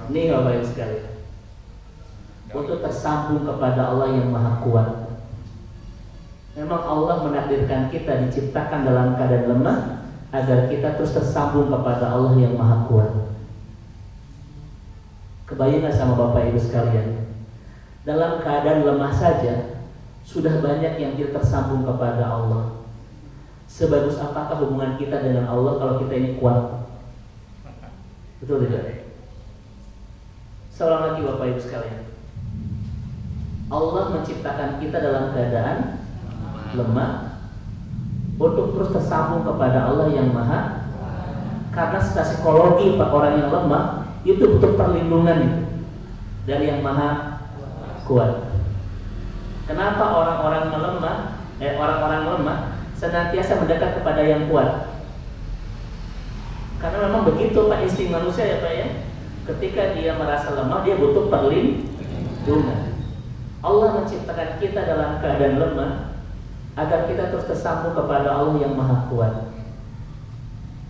Ini Bapak Ibu sekalian, untuk tersambung kepada Allah yang Maha Kuat. Memang Allah menakdirkan kita diciptakan dalam keadaan lemah agar kita terus tersambung kepada Allah yang Maha Kuat. Kebayang gak sama Bapak Ibu sekalian? Dalam keadaan lemah saja sudah banyak yang tidak tersambung kepada Allah. Sebagus apakah hubungan kita dengan Allah kalau kita ini kuat? Betul tidak? Seorang lagi Bapak Ibu sekalian, Allah menciptakan kita dalam keadaan lemah untuk terus tersambung kepada Allah yang Maha. Karena secara psikologi Pak, orang yang lemah itu butuh perlindungan itu dari yang Maha Kuat. Kenapa orang-orang lemah senantiasa mendekat kepada yang kuat? Karena memang begitu Pak, insting manusia ya Pak ya. Ketika dia merasa lemah, dia butuh perlindungan. Allah menciptakan kita dalam keadaan lemah agar kita terus tersambung kepada Allah yang Maha Kuat.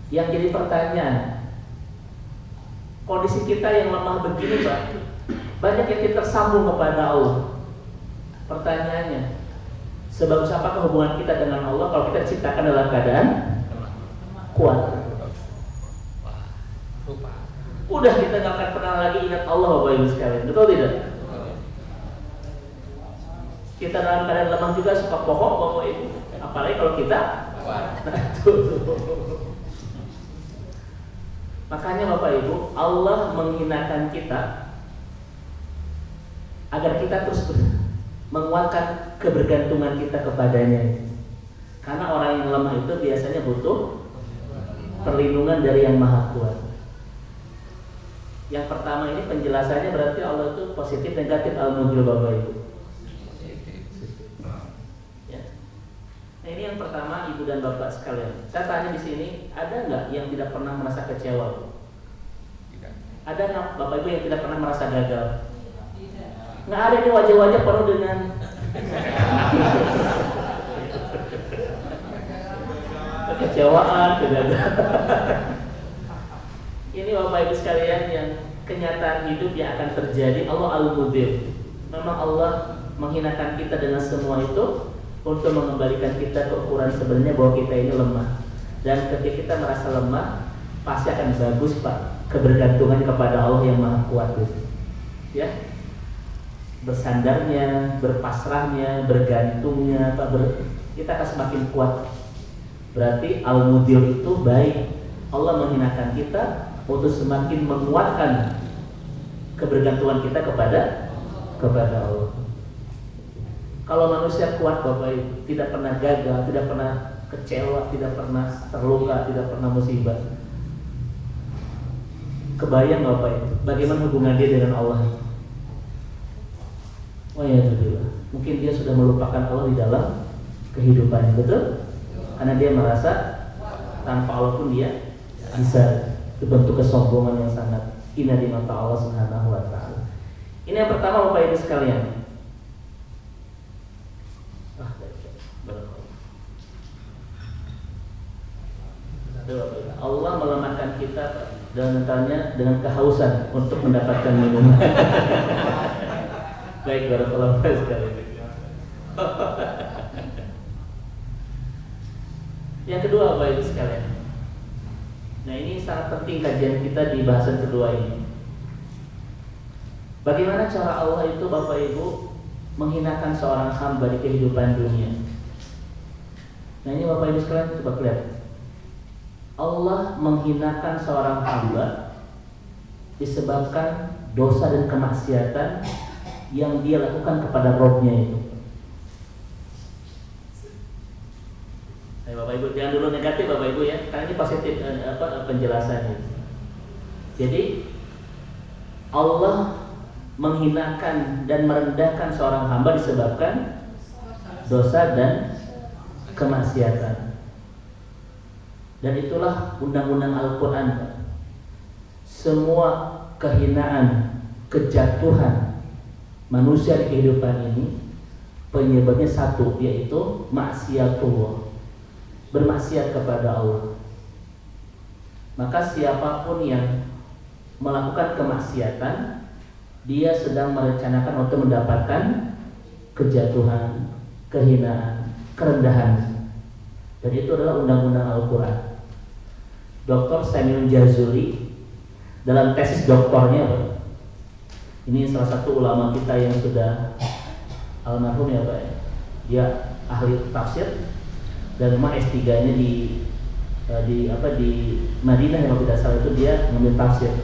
Yang jadi pertanyaan, kondisi kita yang lemah begini Pak, banyak yang tidak tersambung kepada Allah. Pertanyaannya, sebagus apakah hubungan kita dengan Allah kalau kita diciptakan dalam keadaan kuat? Udah kita nggak akan pernah lagi ingat Allah Bapak Ibu sekalian, betul tidak? Kita dalam keadaan lemah juga suka bohong Bapak Ibu, apalagi kalau kita. Makanya Bapak Ibu, Allah menghinakan kita agar kita terus menguatkan kebergantungan kita kepadanya. Karena orang yang lemah itu biasanya butuh perlindungan dari yang Maha Kuat. Yang pertama ini penjelasannya berarti Allah itu positif, negatif, al-mudil Bapak Ibu. Ya. Nah ini yang pertama Ibu dan Bapak sekalian. Saya tanya di sini, ada nggak yang tidak pernah merasa kecewa? Tidak. Ada nggak Bapak Ibu yang tidak pernah merasa gagal? Nggak ada, ini wajah-wajah penuh dengan kekecewaan, kegagalan. Ini Bapak Ibu sekalian yang kenyataan hidup yang akan terjadi. Allah al-Mudir. Memang Allah menghinakan kita dengan semua itu untuk mengembalikan kita ke ukuran sebenarnya bahwa kita ini lemah. Dan ketika kita merasa lemah, pasti akan bagus Pak kebergantungan kepada Allah yang Maha Kuat itu. Ya. Bersandarnya, berpasrahnya, bergantungnya Pak, kita akan semakin kuat. Berarti al-Mudir itu baik. Allah menghinakan kita untuk semakin menguatkan kebergantungan kita kepada Allah. Kalau manusia kuat Bapak Ibu, tidak pernah gagal, tidak pernah kecewa, tidak pernah terluka, tidak pernah musibah. Kebayang Bapak Ibu, bagaimana hubungan dia dengan Allah? Oh ya, mungkin dia sudah melupakan Allah di dalam kehidupannya, betul? Karena dia merasa tanpa Allah pun dia bisa. Itu bentuk kesombongan yang sangat hina di mata Allah Subhanahu wa taala. Ini yang pertama Bapak Ibu sekalian. Allah melemahkan kita dan tanya dengan kehausan untuk mendapatkan minuman. Baik, barakallahu fiik sekali. Yang kedua Bapak Ibu sekalian. Nah, ini sangat penting kajian kita di bahasan kedua ini. Bagaimana cara Allah itu Bapak Ibu menghinakan seorang hamba di kehidupan dunia. Nah, ini Bapak Ibu sekalian coba lihat. Allah menghinakan seorang hamba disebabkan dosa dan kemaksiatan yang dia lakukan kepada Rabb-Nya itu. Bapak Ibu, jangan dulu negatif Bapak Ibu ya, karena ini positif penjelasannya. Jadi Allah menghinakan dan merendahkan seorang hamba disebabkan dosa dan kemaksiatan. Dan itulah undang-undang Al-Quran. Semua kehinaan, kejatuhan manusia di kehidupan ini penyebabnya satu, yaitu maksiatullah, bermaksiat kepada Allah. Maka siapapun yang melakukan kemaksiatan, dia sedang merencanakan untuk mendapatkan kejatuhan, kehinaan, kerendahan. Dan itu adalah undang-undang Al-Quran. Dr. Samuel Jazuli dalam tesis doktornya, ini salah satu ulama kita yang sudah almarhum ya Pak, dia ahli tafsir dan memang S3-nya di Madinah yang tidak salah, itu dia mengambil tafsir.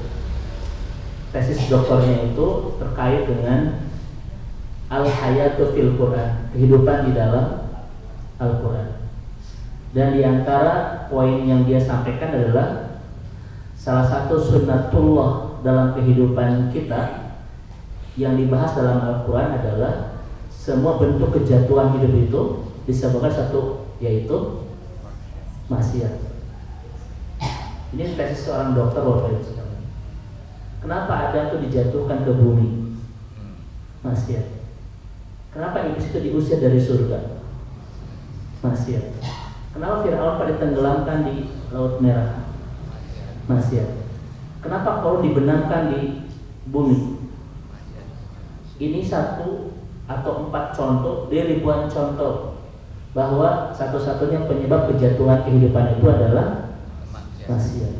Tesis doktornya itu terkait dengan al-hayatu fil Quran, kehidupan di dalam Al-Quran. Dan diantara poin yang dia sampaikan adalah salah satu sunnatullah dalam kehidupan kita yang dibahas dalam Al-Quran adalah semua bentuk kejatuhan hidup itu disebabkan satu, yaitu maksiat. Ini tesis seorang dokter Bapak Ibu sekalian. Kenapa Adam itu dijatuhkan ke bumi? Maksiat. Kenapa iblis itu diusir dari surga? Maksiat. Kenapa Fir'aun pada tenggelamkan di Laut Merah? Maksiat. Kenapa Korun dibenamkan di bumi? Ini satu atau 4 contoh dari ribuan contoh bahwa satu-satunya penyebab kejatuhan kehidupan itu adalah maksiat.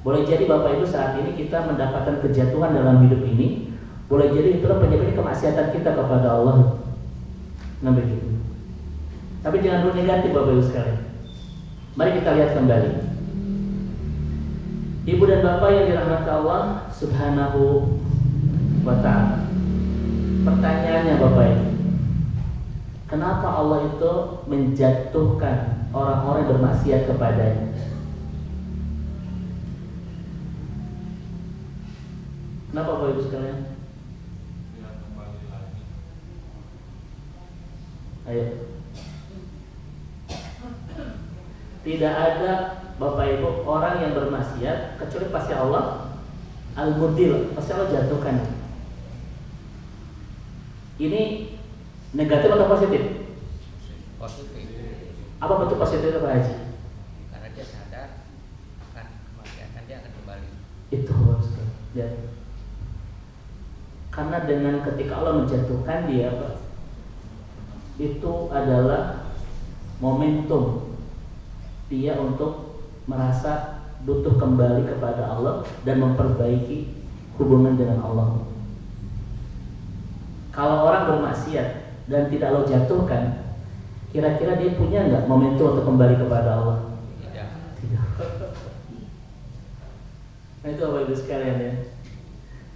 Boleh jadi Bapak Ibu saat ini kita mendapatkan kejatuhan dalam hidup ini, boleh jadi itulah penyebabnya kemaksiatan kita kepada Allah. Nah begitu. Tapi jangan dulu negatif Bapak Ibu sekalian. Mari kita lihat kembali. Ibu dan Bapak yang dirahmati Allah Subhanahu wa ta'ala. Pertanyaannya Bapak Ibu, kenapa Allah itu menjatuhkan orang-orang yang bermaksiat kepadanya? Kenapa Bapak Ibu sekalian? Ayo. Tidak ada Bapak Ibu orang yang bermaksiat kecuali pasti Allah al-mudil, pasti Allah jatuhkan. Ini negatif atau positif? Positif. Apa bentuk positifnya Pak Haji? Karena dia sadar akan kemaksiatan, dia akan kembali. Itu harus ya. Karena dengan ketika Allah menjatuhkan dia, Pak, itu adalah momentum dia untuk merasa butuh kembali kepada Allah dan memperbaiki hubungan dengan Allah. Kalau orang bermaksiat dan tidak Allah jatuhkan, kira-kira dia punya nggak momentum untuk kembali kepada Allah? Tidak. Nah itu Bapak Ibu sekalian ya.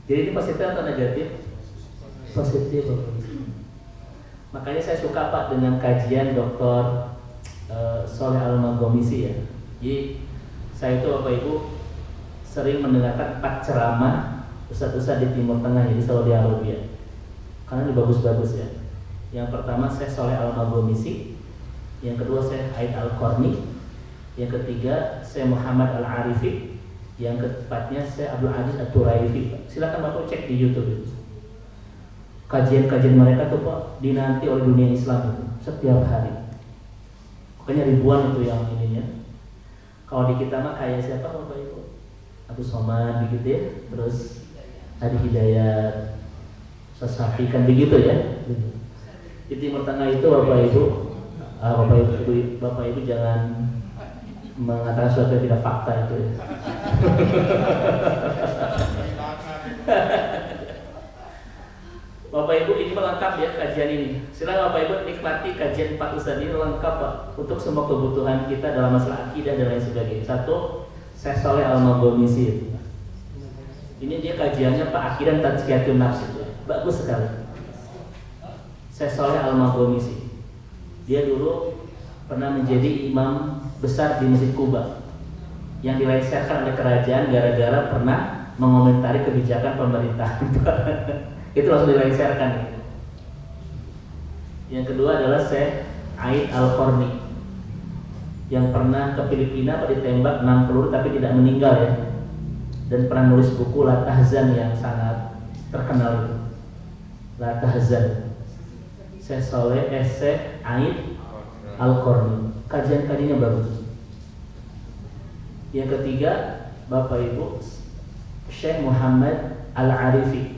Jadi ini positif atau negatif? Positif. Makanya saya suka Pak dengan kajian Dr. Sholeh Al-Magomisi ya. Jadi saya itu Bapak Ibu sering mendengarkan 4 ceramah ustadz-ustadz di Timur Tengah, jadi Saudi Arabia. karena ini bagus-bagus ya. Yang pertama Syekh Sholeh Al-Maghamisi, yang kedua Syekh Aid Al-Qarni, yang ketiga Syekh Muhammad Al-Arifi, yang keempatnya Syekh Abdul Aziz At-Turaifi. Silakan Bapak cek di YouTube. Kajian-kajian mereka tuh Pak dinanti oleh dunia Islam itu setiap hari. Pokoknya ribuan itu yang ininya. Kalau di kita mah kayak siapa Bapak Ibu? Abu Somad begitu ya. Terus Adi Hidayat, Sasafi kan begitu ya. Di Timur Tengah itu Bapak Ibu, Bapak Ibu jangan mengatakan sesuatu yang tidak fakta itu ya. Bapak Ibu ini lengkap ya kajian ini. Silakan Bapak Ibu nikmati kajian Pak Ustadz ini lengkap Pak untuk semua kebutuhan kita dalam masalah akidah dan lain sebagainya. Satu, Syekh Sholeh Al-Maghamisi. Ini dia kajiannya Pak Akidah Tazkiyatun Nafs itu. Bagus sekali. Syekh Sholeh Al-Maghamisi. Dia dulu pernah menjadi imam besar di Masjid Kuba yang dilengsarkan oleh kerajaan gara-gara pernah mengomentari kebijakan pemerintah. Itu langsung dilengsarkan. Yang kedua adalah Syekh Aid Al-Qarni yang pernah ke Filipina ditembak 6 peluru tapi tidak meninggal ya, dan pernah nulis buku La Tahzan yang sangat terkenal. La Tahzan. Syekh Aid Al-Qarni, kajian-kajiannya bagus. Yang ketiga, Bapak Ibu, Syekh Muhammad Al-Arifi.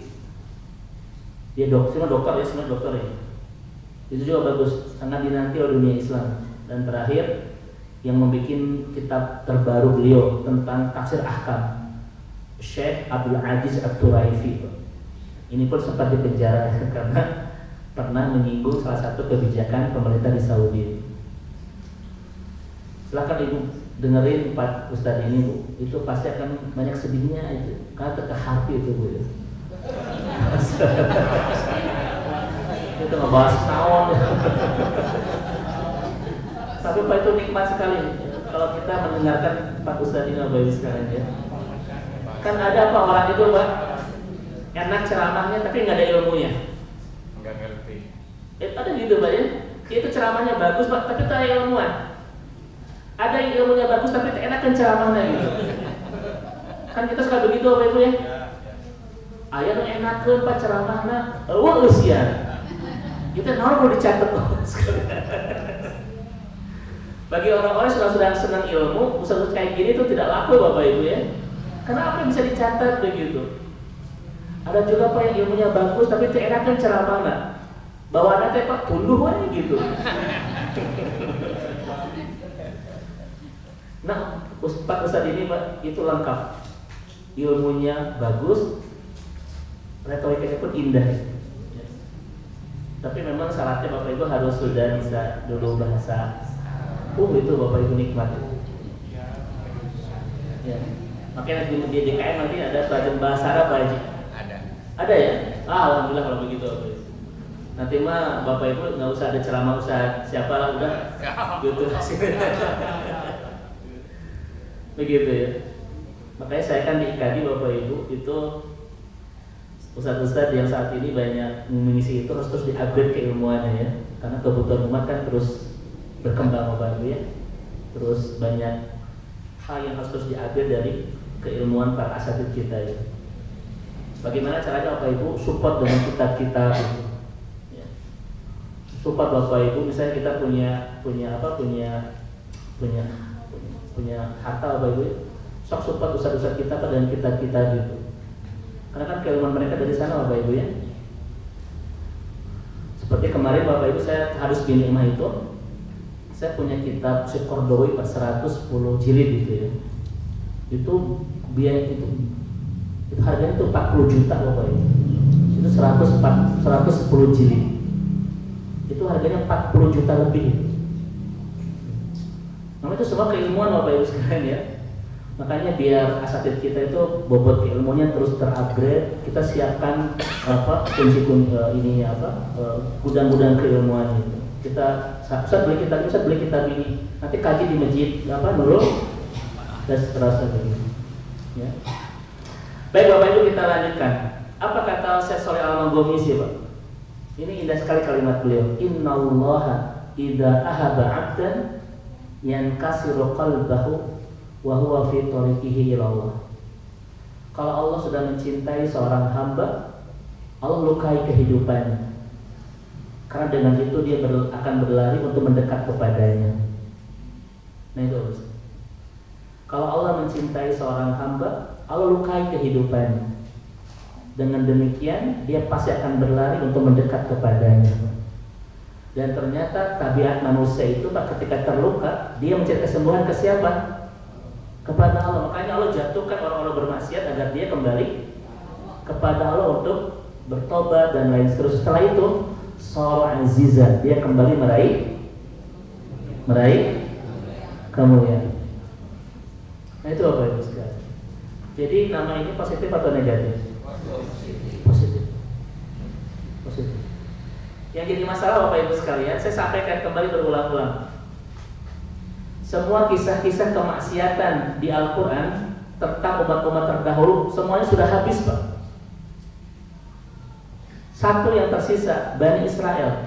Dia dokter ya, semua dokter ya. Itu juga bagus, sangat dinanti oleh dunia Islam. Dan terakhir, yang membuat kitab terbaru beliau tentang tafsir ahkam, Syekh Abdul Aziz At-Turaifi. Ini pun sempat dipenjara karena pernah menyinggung salah satu kebijakan pemerintah di Saudi. Silakan Ibu dengerin Pak Ustadz ini Bu, itu pasti akan banyak sedihnya itu, karena terkehati itu Bu ya. Itu ngebahas tahun. Tapi Pak itu nikmat sekali kalau kita mendengarkan Pak Ustadz ini Bapak sekarang ya. Kan ada apa orang itu Pak, enak ceramahnya tapi nggak ada ilmunya. Nggak ngerti. Ada gitu Pak ya. Itu ceramahnya bagus Pak, tapi tak ada ilmuwan. Ada yang ilmunya bagus tapi tak enak kan ceramahnya gitu. Kan kita suka begitu Bapak Ibu ya. Ayah nu enakeun Pak ceramahna, eueuh eusian. Kita naon mau dicatat Bagi orang-orang yang sudah senang ilmu, usaha kayak gini itu tidak laku Bapak Ibu ya. Karena apa yang bisa dicatat begitu. Ada juga Pak yang ilmunya bagus tapi tak enak kan ceramahna. Bawaannya teh Pak punduh aja gitu. Nah, Pak Ustadz ini Pak itu lengkap. Ilmunya bagus, retorikanya pun indah. Ya. Tapi memang syaratnya Bapak Ibu harus sudah bisa dulu bahasa. Itu Bapak Ibu nikmat. Ya. Makanya di DKM nanti ada pelajaran bahasa Arab Pak Haji. Ada ya? Alhamdulillah kalau begitu Bapak Ibu. Nanti mah Bapak Ibu nggak usah ada ceramah usah siapa lah udah gitu. Begitu ya. Makanya saya kan di IKADI Bapak Ibu itu ustadz-ustadz yang saat ini banyak mengisi itu harus terus di-upgrade keilmuannya ya. Karena kebutuhan umat kan terus berkembang Bapak Ibu ya. Terus banyak hal yang harus terus di-upgrade dari keilmuan para asatidz kita ya. Bagaimana caranya Bapak Ibu support dengan kitab-kitab itu? Ya. Support Bapak Ibu, misalnya kita punya harta Bapak Ibu, sok support ustadz-ustadz kita dengan kitab-kitab gitu. Karena kan keilmuan mereka dari sana Bapak Ibu ya. Seperti kemarin Bapak Ibu saya harus bin imah itu, saya punya kitab Syekh Qardawi 110 jilid gitu ya. Itu biaya itu harganya itu 40 juta Bapak Ibu. Itu 110 jilid. Itu harganya 40 juta lebih. Nah itu semua keilmuan Bapak Ibu sekalian ya. Makanya biar asatidz kita itu bobot keilmuannya terus terupgrade, kita siapkan gudang-gudang keilmuan itu. Kita bisa beli kitab ini, nanti kaji di masjid Nurul dan seterusnya begitu. Ya. Baik Bapak Ibu kita lanjutkan. Apa kata Syekh Sholeh Al-Maghamisi Pak? Ini indah sekali kalimat beliau. Innallaha idza ahaba 'abdan yankasiru qalbahu wa huwa fi tariqihi ila Allah. Kalau Allah sudah mencintai seorang hamba, Allah lukai kehidupannya. Karena dengan itu dia akan berlari untuk mendekat kepadanya. Nah itu harus. Kalau Allah mencintai seorang hamba, Allah lukai kehidupannya. Dengan demikian dia pasti akan berlari untuk mendekat kepadanya. Dan ternyata tabiat manusia itu ketika terluka, dia mencari kesembuhan ke siapa? Kepada Allah. Makanya Allah jatuhkan orang-orang bermaksiat agar dia kembali kepada Allah untuk bertobat dan lain seterusnya. Setelah itu Shara azizah, dia kembali meraih kemuliaan. Nah itu apa itu sekali. Jadi nama ini positif atau negatif? Positif. Yang jadi masalah Bapak Ibu sekalian, saya sampaikan kembali berulang-ulang. Semua kisah-kisah kemaksiatan di Al-Quran tentang umat-umat terdahulu semuanya sudah habis, Pak. Satu yang tersisa, Bani Israel.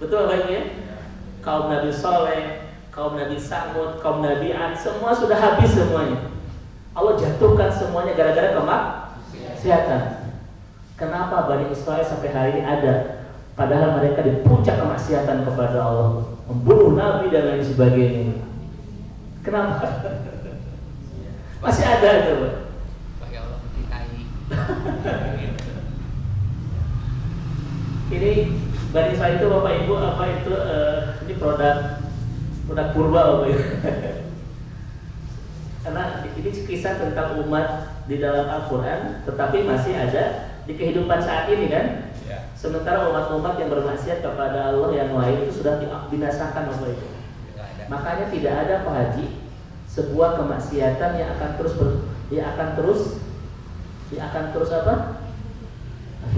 Betul Bapak Ibu ya? Kaum Nabi Soleh, kaum Nabi Samud, kaum Nabi Ad, semua sudah habis semuanya. Allah jatuhkan semuanya gara-gara kemaksiatan. Kenapa Bani Israel sampai hari ini ada? Padahal mereka di puncak kemaksiatan kepada Allah, membunuh Nabi dan lain sebagainya. Kenapa? Masih ada itu, Pak. Supaya Allah mencintai. Ini Bani Israel itu Bapak Ibu apa itu ini produk purba Bapak Ibu. Karena ini kisah tentang umat di dalam Al-Quran, tetapi masih ada di kehidupan saat ini kan. Ya. Sementara umat-umat yang bermaksiat kepada Allah yang lain itu sudah dibinasakan Bapak Ibu. Makanya tidak ada Pak Haji sebuah kemaksiatan yang akan terus apa?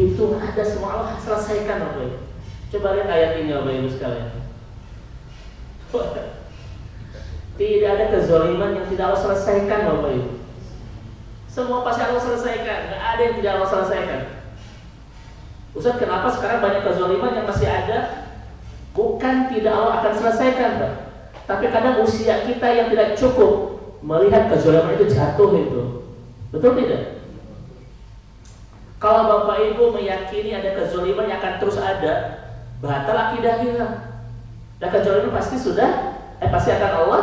Hitung ada semua Allah selesaikan Bapak Ibu. Coba lihat ayat ini Bapak Ibu sekalian. Tidak ada kezaliman yang tidak Allah selesaikan Bapak Ibu. Semua pasti Allah selesaikan, nggak ada yang tidak Allah selesaikan. Ustaz, kenapa sekarang banyak kezaliman yang masih ada? Bukan tidak Allah akan selesaikan, Pak. Tapi kadang usia kita yang tidak cukup melihat kezaliman itu jatuh itu. Betul tidak? Kalau Bapak Ibu meyakini ada kezaliman yang akan terus ada, batal akidah kita. Dan kezaliman pasti pasti akan Allah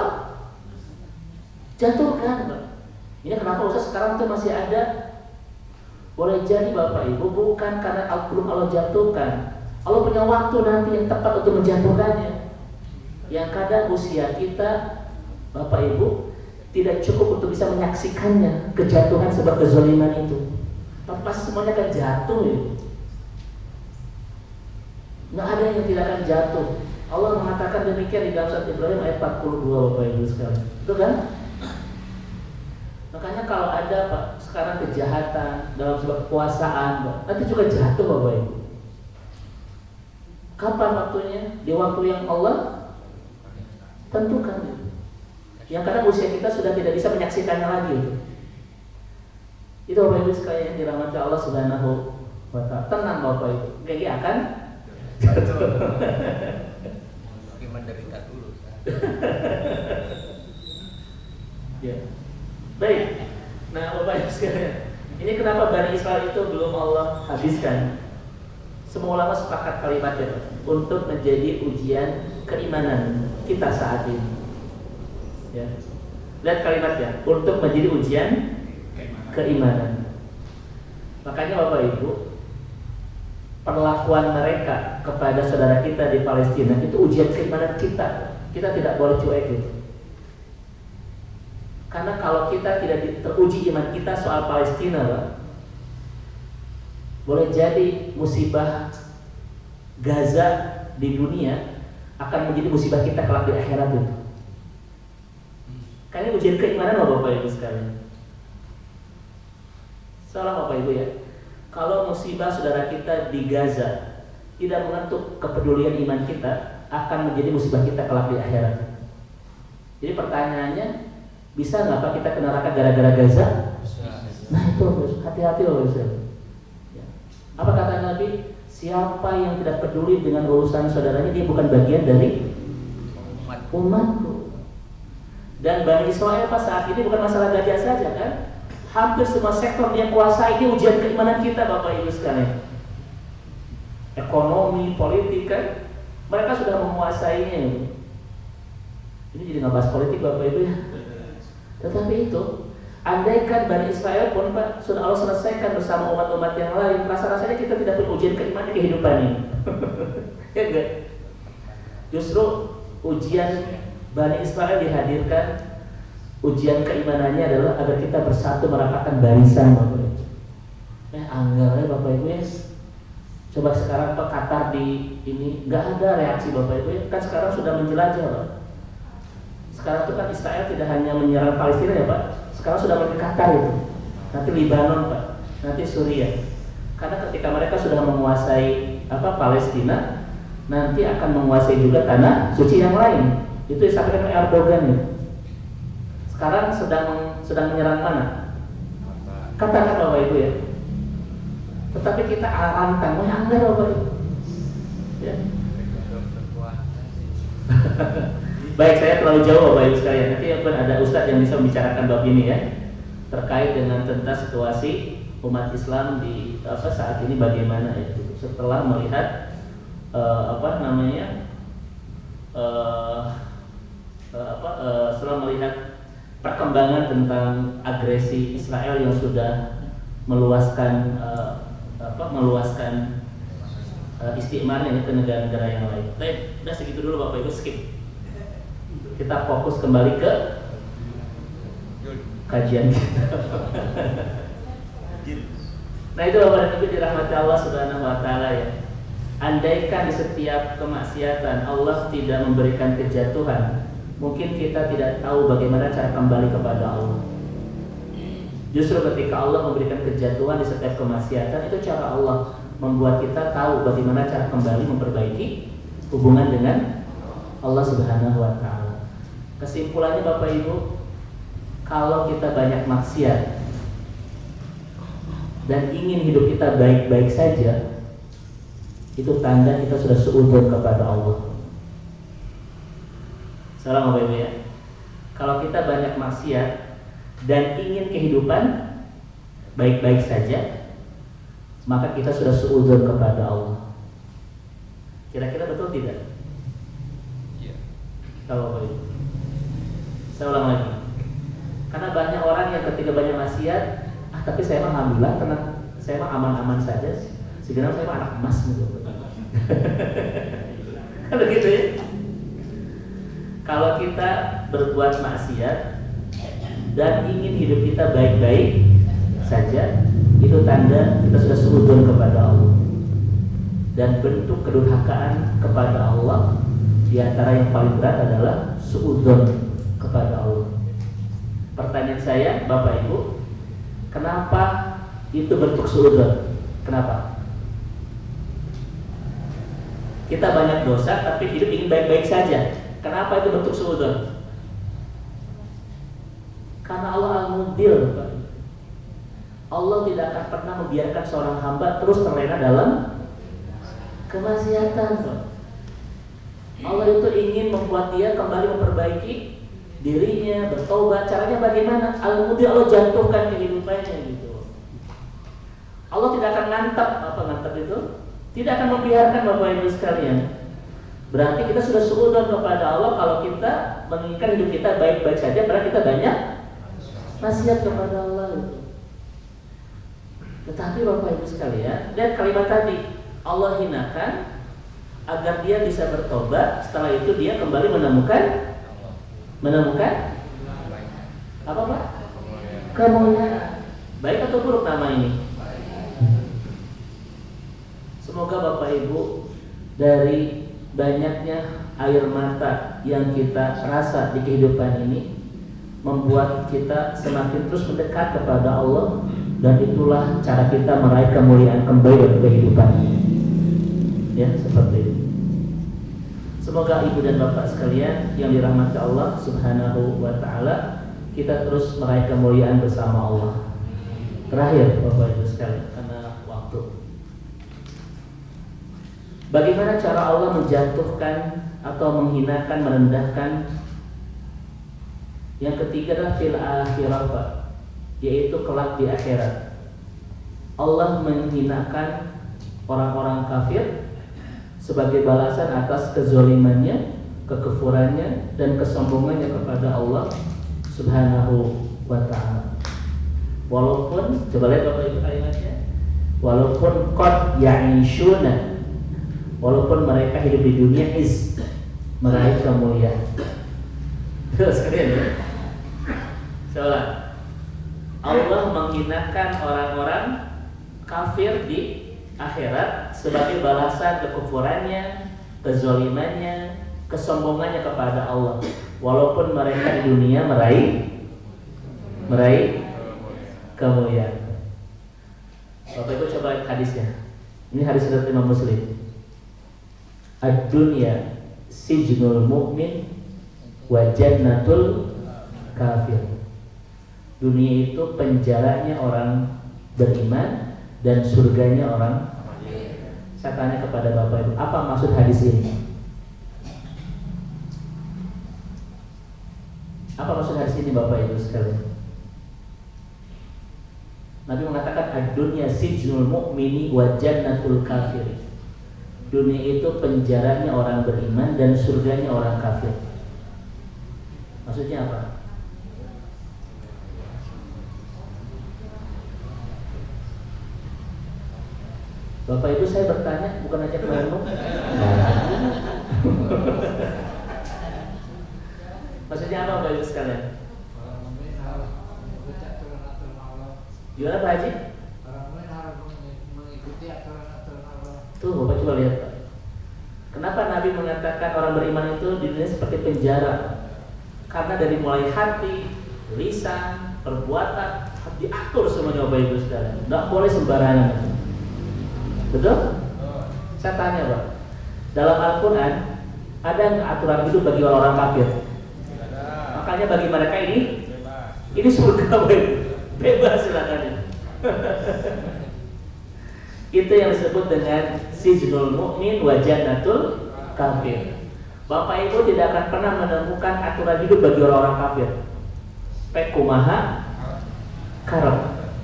jatuhkan, Pak. Ini kenapa Ustaz sekarang itu masih ada? Boleh jadi Bapak Ibu bukan karena belum Allah jatuhkan. Allah punya waktu nanti yang tepat untuk menjatuhkannya. Yang kadang usia kita Bapak Ibu tidak cukup untuk bisa menyaksikannya, kejatuhan sebab kezaliman itu. Tapi pasti semuanya akan jatuh ya. Nggak ada yang tidak akan jatuh. Allah mengatakan demikian di dalam surat Ibrahim ayat 42 Bapak Ibu sekalian. Betul kan? Makanya kalau ada Pak sekarang kejahatan dalam sebuah kekuasaan, Pak, nanti juga jatuh Bapak Ibu. Kapan waktunya? Di waktu yang Allah tentukan. Yang kadang usia kita sudah tidak bisa menyaksikannya lagi. Itu Bapak Ibu sekalian yang dirahmati Allah Subhanahu wa Ta'ala. Tenang Bapak Ibu, GG akan jatuh. Tapi menderita dulu. Ya. Baik. Nah, Bapak Ibu sekalian, ini kenapa Bani Israel itu belum Allah habiskan? Semua ulama sepakat kalimatnya untuk menjadi ujian keimanan kita saat ini. Ya. Lihat kalimatnya, untuk menjadi ujian keimanan. Makanya Bapak Ibu, perlakuan mereka kepada saudara kita di Palestina itu ujian keimanan kita. Kita tidak boleh cuek gitu. Karena kalau kita tidak teruji iman kita soal Palestina, Pak, boleh jadi musibah Gaza di dunia akan menjadi musibah kita kelak di akhirat itu. Karena ujian keimanan loh Bapak Ibu sekalian. Salah Bapak Ibu ya. Kalau musibah saudara kita di Gaza tidak menentuk kepedulian iman kita, akan menjadi musibah kita kelak di akhirat. Jadi pertanyaannya, bisa nggak Pak kita kena neraka gara-gara Gaza? Nah itu hati-hati loh. Apa kata Nabi? Siapa yang tidak peduli dengan urusan saudaranya, dia bukan bagian dari umatku. Dan Bani Israel pas saat ini bukan masalah gajah saja kan? Hampir semua sektor dia kuasai. Ini ujian keimanan kita Bapak Ibu sekalian. Ekonomi, politik kan, mereka sudah menguasainya. Ini jadi nggak bahas politik Bapak Ibu ya. Tetapi itu, andaikan Bani Israel pun Pak, sudah Allah selesaikan bersama umat-umat yang lain, rasa-rasanya kita tidak punya ujian keimanan di kehidupan ini. Ya enggak? Justru ujian Bani Israel dihadirkan, ujian keimanannya adalah agar kita bersatu merapatkan barisan Bapak Ibu. Anggar ya Bapak Ibu ya. Coba sekarang Pak Qatar di ini nggak ada reaksi Bapak Ibu ya. Kan sekarang sudah menjelajah Pak. Sekarang itu kan Israel tidak hanya menyerang Palestina ya Pak. Sekarang sudah mulai Qatar itu. Nanti Libanon Pak. Nanti Suriah. Karena ketika mereka sudah menguasai Palestina, nanti akan menguasai juga tanah suci yang lain. Itu disampaikan oleh Erdogan ya. Sekarang sedang menyerang mana? Katakan Bapak Ibu ya. Tetapi kita antang, anggar Bapak Ibu. Ya. Baik, saya terlalu jauh Bapak Ibu sekalian. Nanti akan ada Ustadz yang bisa membicarakan bab ini ya, terkait dengan tentang situasi umat Islam di saat ini bagaimana itu. Setelah melihat setelah melihat perkembangan tentang agresi Israel yang sudah meluaskan istiqmarnya ke negara-negara yang lain. Baik, udah segitu dulu Bapak Ibu, skip. Kita fokus kembali ke kajian kita. Nah itu Bapak dan Ibu dirahmati Allah Subhanahu wa taala ya. Andaikan di setiap kemaksiatan Allah tidak memberikan kejatuhan, mungkin kita tidak tahu bagaimana cara kembali kepada Allah. Justru ketika Allah memberikan kejatuhan di setiap kemaksiatan, itu cara Allah membuat kita tahu bagaimana cara kembali memperbaiki hubungan dengan Allah Subhanahu wa taala. Kesimpulannya Bapak Ibu, kalau kita banyak maksiat dan ingin hidup kita baik-baik saja, itu tanda kita sudah seudon kepada Allah. Salam Bapak Ibu ya. Kalau kita banyak maksiat dan ingin kehidupan baik-baik saja, maka kita sudah seudon kepada Allah. Kira-kira betul tidak? Iya. Kalau Bapak Ibu, saya ulang lagi. Karena banyak orang yang ketika banyak maksiat, tapi saya mah alhamdulillah, tenang, saya mah aman-aman saja. Sebenarnya saya mah anak emas gitu. Kalau gitu ya. Kalau kita berbuat maksiat dan ingin hidup kita baik-baik saja, itu tanda kita sudah seudon kepada Allah. Dan bentuk kedurhakaan kepada Allah di antara yang paling berat adalah seudon kepada Allah. Pertanyaan saya, Bapak Ibu, kenapa itu bentuk seudon? Kenapa? Kita banyak dosa tapi hidup ingin baik-baik saja. Kenapa itu bentuk seudon? Karena Allah Al-Mudil, Bapak. Allah tidak akan pernah membiarkan seorang hamba terus terlena dalam kemaksiatan. Allah itu ingin membuat dia kembali memperbaiki dirinya, bertobat. Caranya bagaimana? Al-Mudil, Allah jatuhkan kehidupannya gitu. Allah tidak akan ngantap itu? Tidak akan membiarkan Bapak Ibu sekalian. Berarti kita sudah seudon kepada Allah kalau kita menginginkan hidup kita baik-baik saja, berarti kita banyak maksiat kepada Allah itu. Tetapi Bapak Ibu sekalian, lihat kalimat tadi, Allah hinakan agar dia bisa bertobat. Setelah itu dia kembali menemukan apa Pak? Kemuliaan. Baik atau buruk nama ini? Semoga Bapak Ibu dari banyaknya air mata yang kita rasa di kehidupan ini membuat kita semakin terus mendekat kepada Allah, dan itulah cara kita meraih kemuliaan kembali dalam kehidupan ini. Ya, seperti itu. Semoga Ibu dan Bapak sekalian yang dirahmati Allah Subhanahu wa taala, kita terus meraih kemuliaan bersama Allah. Terakhir Bapak Ibu sekalian, karena waktu, Bagaimana cara Allah menjatuhkan atau menghinakan, merendahkan? Yang ketiga adalah fil akhirah, yaitu kelak di akhirat. Allah menghinakan orang-orang kafir sebagai balasan atas kezalimannya, kekufurannya, dan kesombongannya kepada Allah Subhanahu wa ta'ala. Walaupun, coba lihat Bapak Ibu kalimatnya, walaupun qad ya'ishuna, walaupun mereka hidup di dunia meraih kemuliaan. Sekalian ya. Soalnya Allah menghinakan orang-orang kafir di akhirat sebagai balasan kekufurannya, kezalimannya, kesombongannya kepada Allah. Walaupun mereka di dunia meraih kemuliaan. Bapak Ibu coba lihat hadisnya. Ini hadis riwayat Imam Muslim. Ad-dunya sijnul mu'min wa jannatul kafir. Dunia itu penjaranya orang beriman dan surganya orang. Saya tanya kepada Bapak Ibu, apa maksud hadis ini? Apa maksud hadis ini Bapak Ibu sekalian? Nabi mengatakan ad-dunya sijnul mu'mini wa jannatul kafir. Dunia itu penjaranya orang beriman dan surganya orang kafir. Maksudnya apa? Bapak Ibu saya bertanya, bukan aja merenung. Maksudnya apa Bapak Ibu sekalian? Gimana Pak Haji? Mengikuti aturan-aturan Allah. Tuh Bapak coba lihat Pak. Kenapa Nabi mengatakan orang beriman itu di dunia seperti penjara? Karena dari mulai hati, lisan, perbuatan diatur semuanya Bapak Ibu sekalian. Tidak boleh sembarangan. Betul? Saya tanya Pak, dalam Al-Quran ada nggak aturan hidup bagi orang-orang kafir? Makanya bagi mereka ini surga Bapak Ibu. Bebas silakan. Itu yang disebut dengan sijnul mu'min wa jannatul kafir. Bapak Ibu tidak akan pernah menemukan aturan hidup bagi orang-orang kafir. Kumaha karep,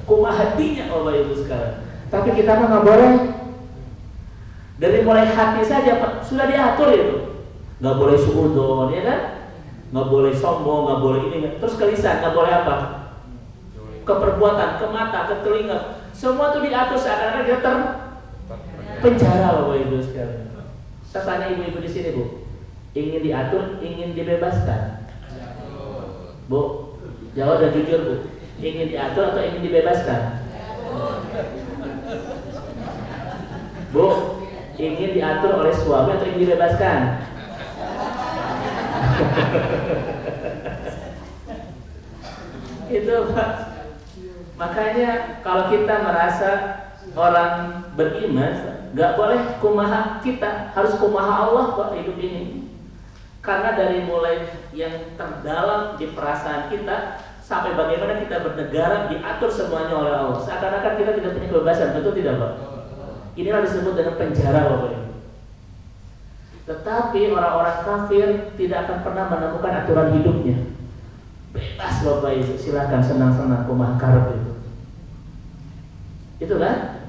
kumaha dinya Bapak Ibu sekarang. Tapi kita mah nggak boleh. Dari mulai hati saja Pak, sudah diatur itu. Nggak boleh suudzon, ya kan? Nggak boleh sombong, nggak boleh ini. Terus ke lisan nggak boleh apa? Ke perbuatan, ke mata, ke telinga, semua itu diatur seakan-akan kita terpenjara Bapak Ibu sekalian. Saya tanya ibu-ibu di sini Bu, ingin diatur, ingin dibebaskan? Bu, jawab dan jujur Bu, ingin diatur atau ingin dibebaskan? Bu, ingin diatur oleh suami atau ingin dibebaskan? Itu Pak. Makanya kalau kita merasa orang beriman, nggak boleh kumaha kita, harus kumaha Allah Pak hidup ini. Karena dari mulai yang terdalam di perasaan kita sampai bagaimana kita bernegara diatur semuanya oleh Allah. Seakan-akan kita tidak punya kebebasan, betul tidak Pak? Inilah disebut dengan penjara Bapak Ibu. Tetapi orang-orang kafir tidak akan pernah menemukan aturan hidupnya. Bebas Bapak Ibu, silakan senang-senang kumaha karep itu. Itu kan?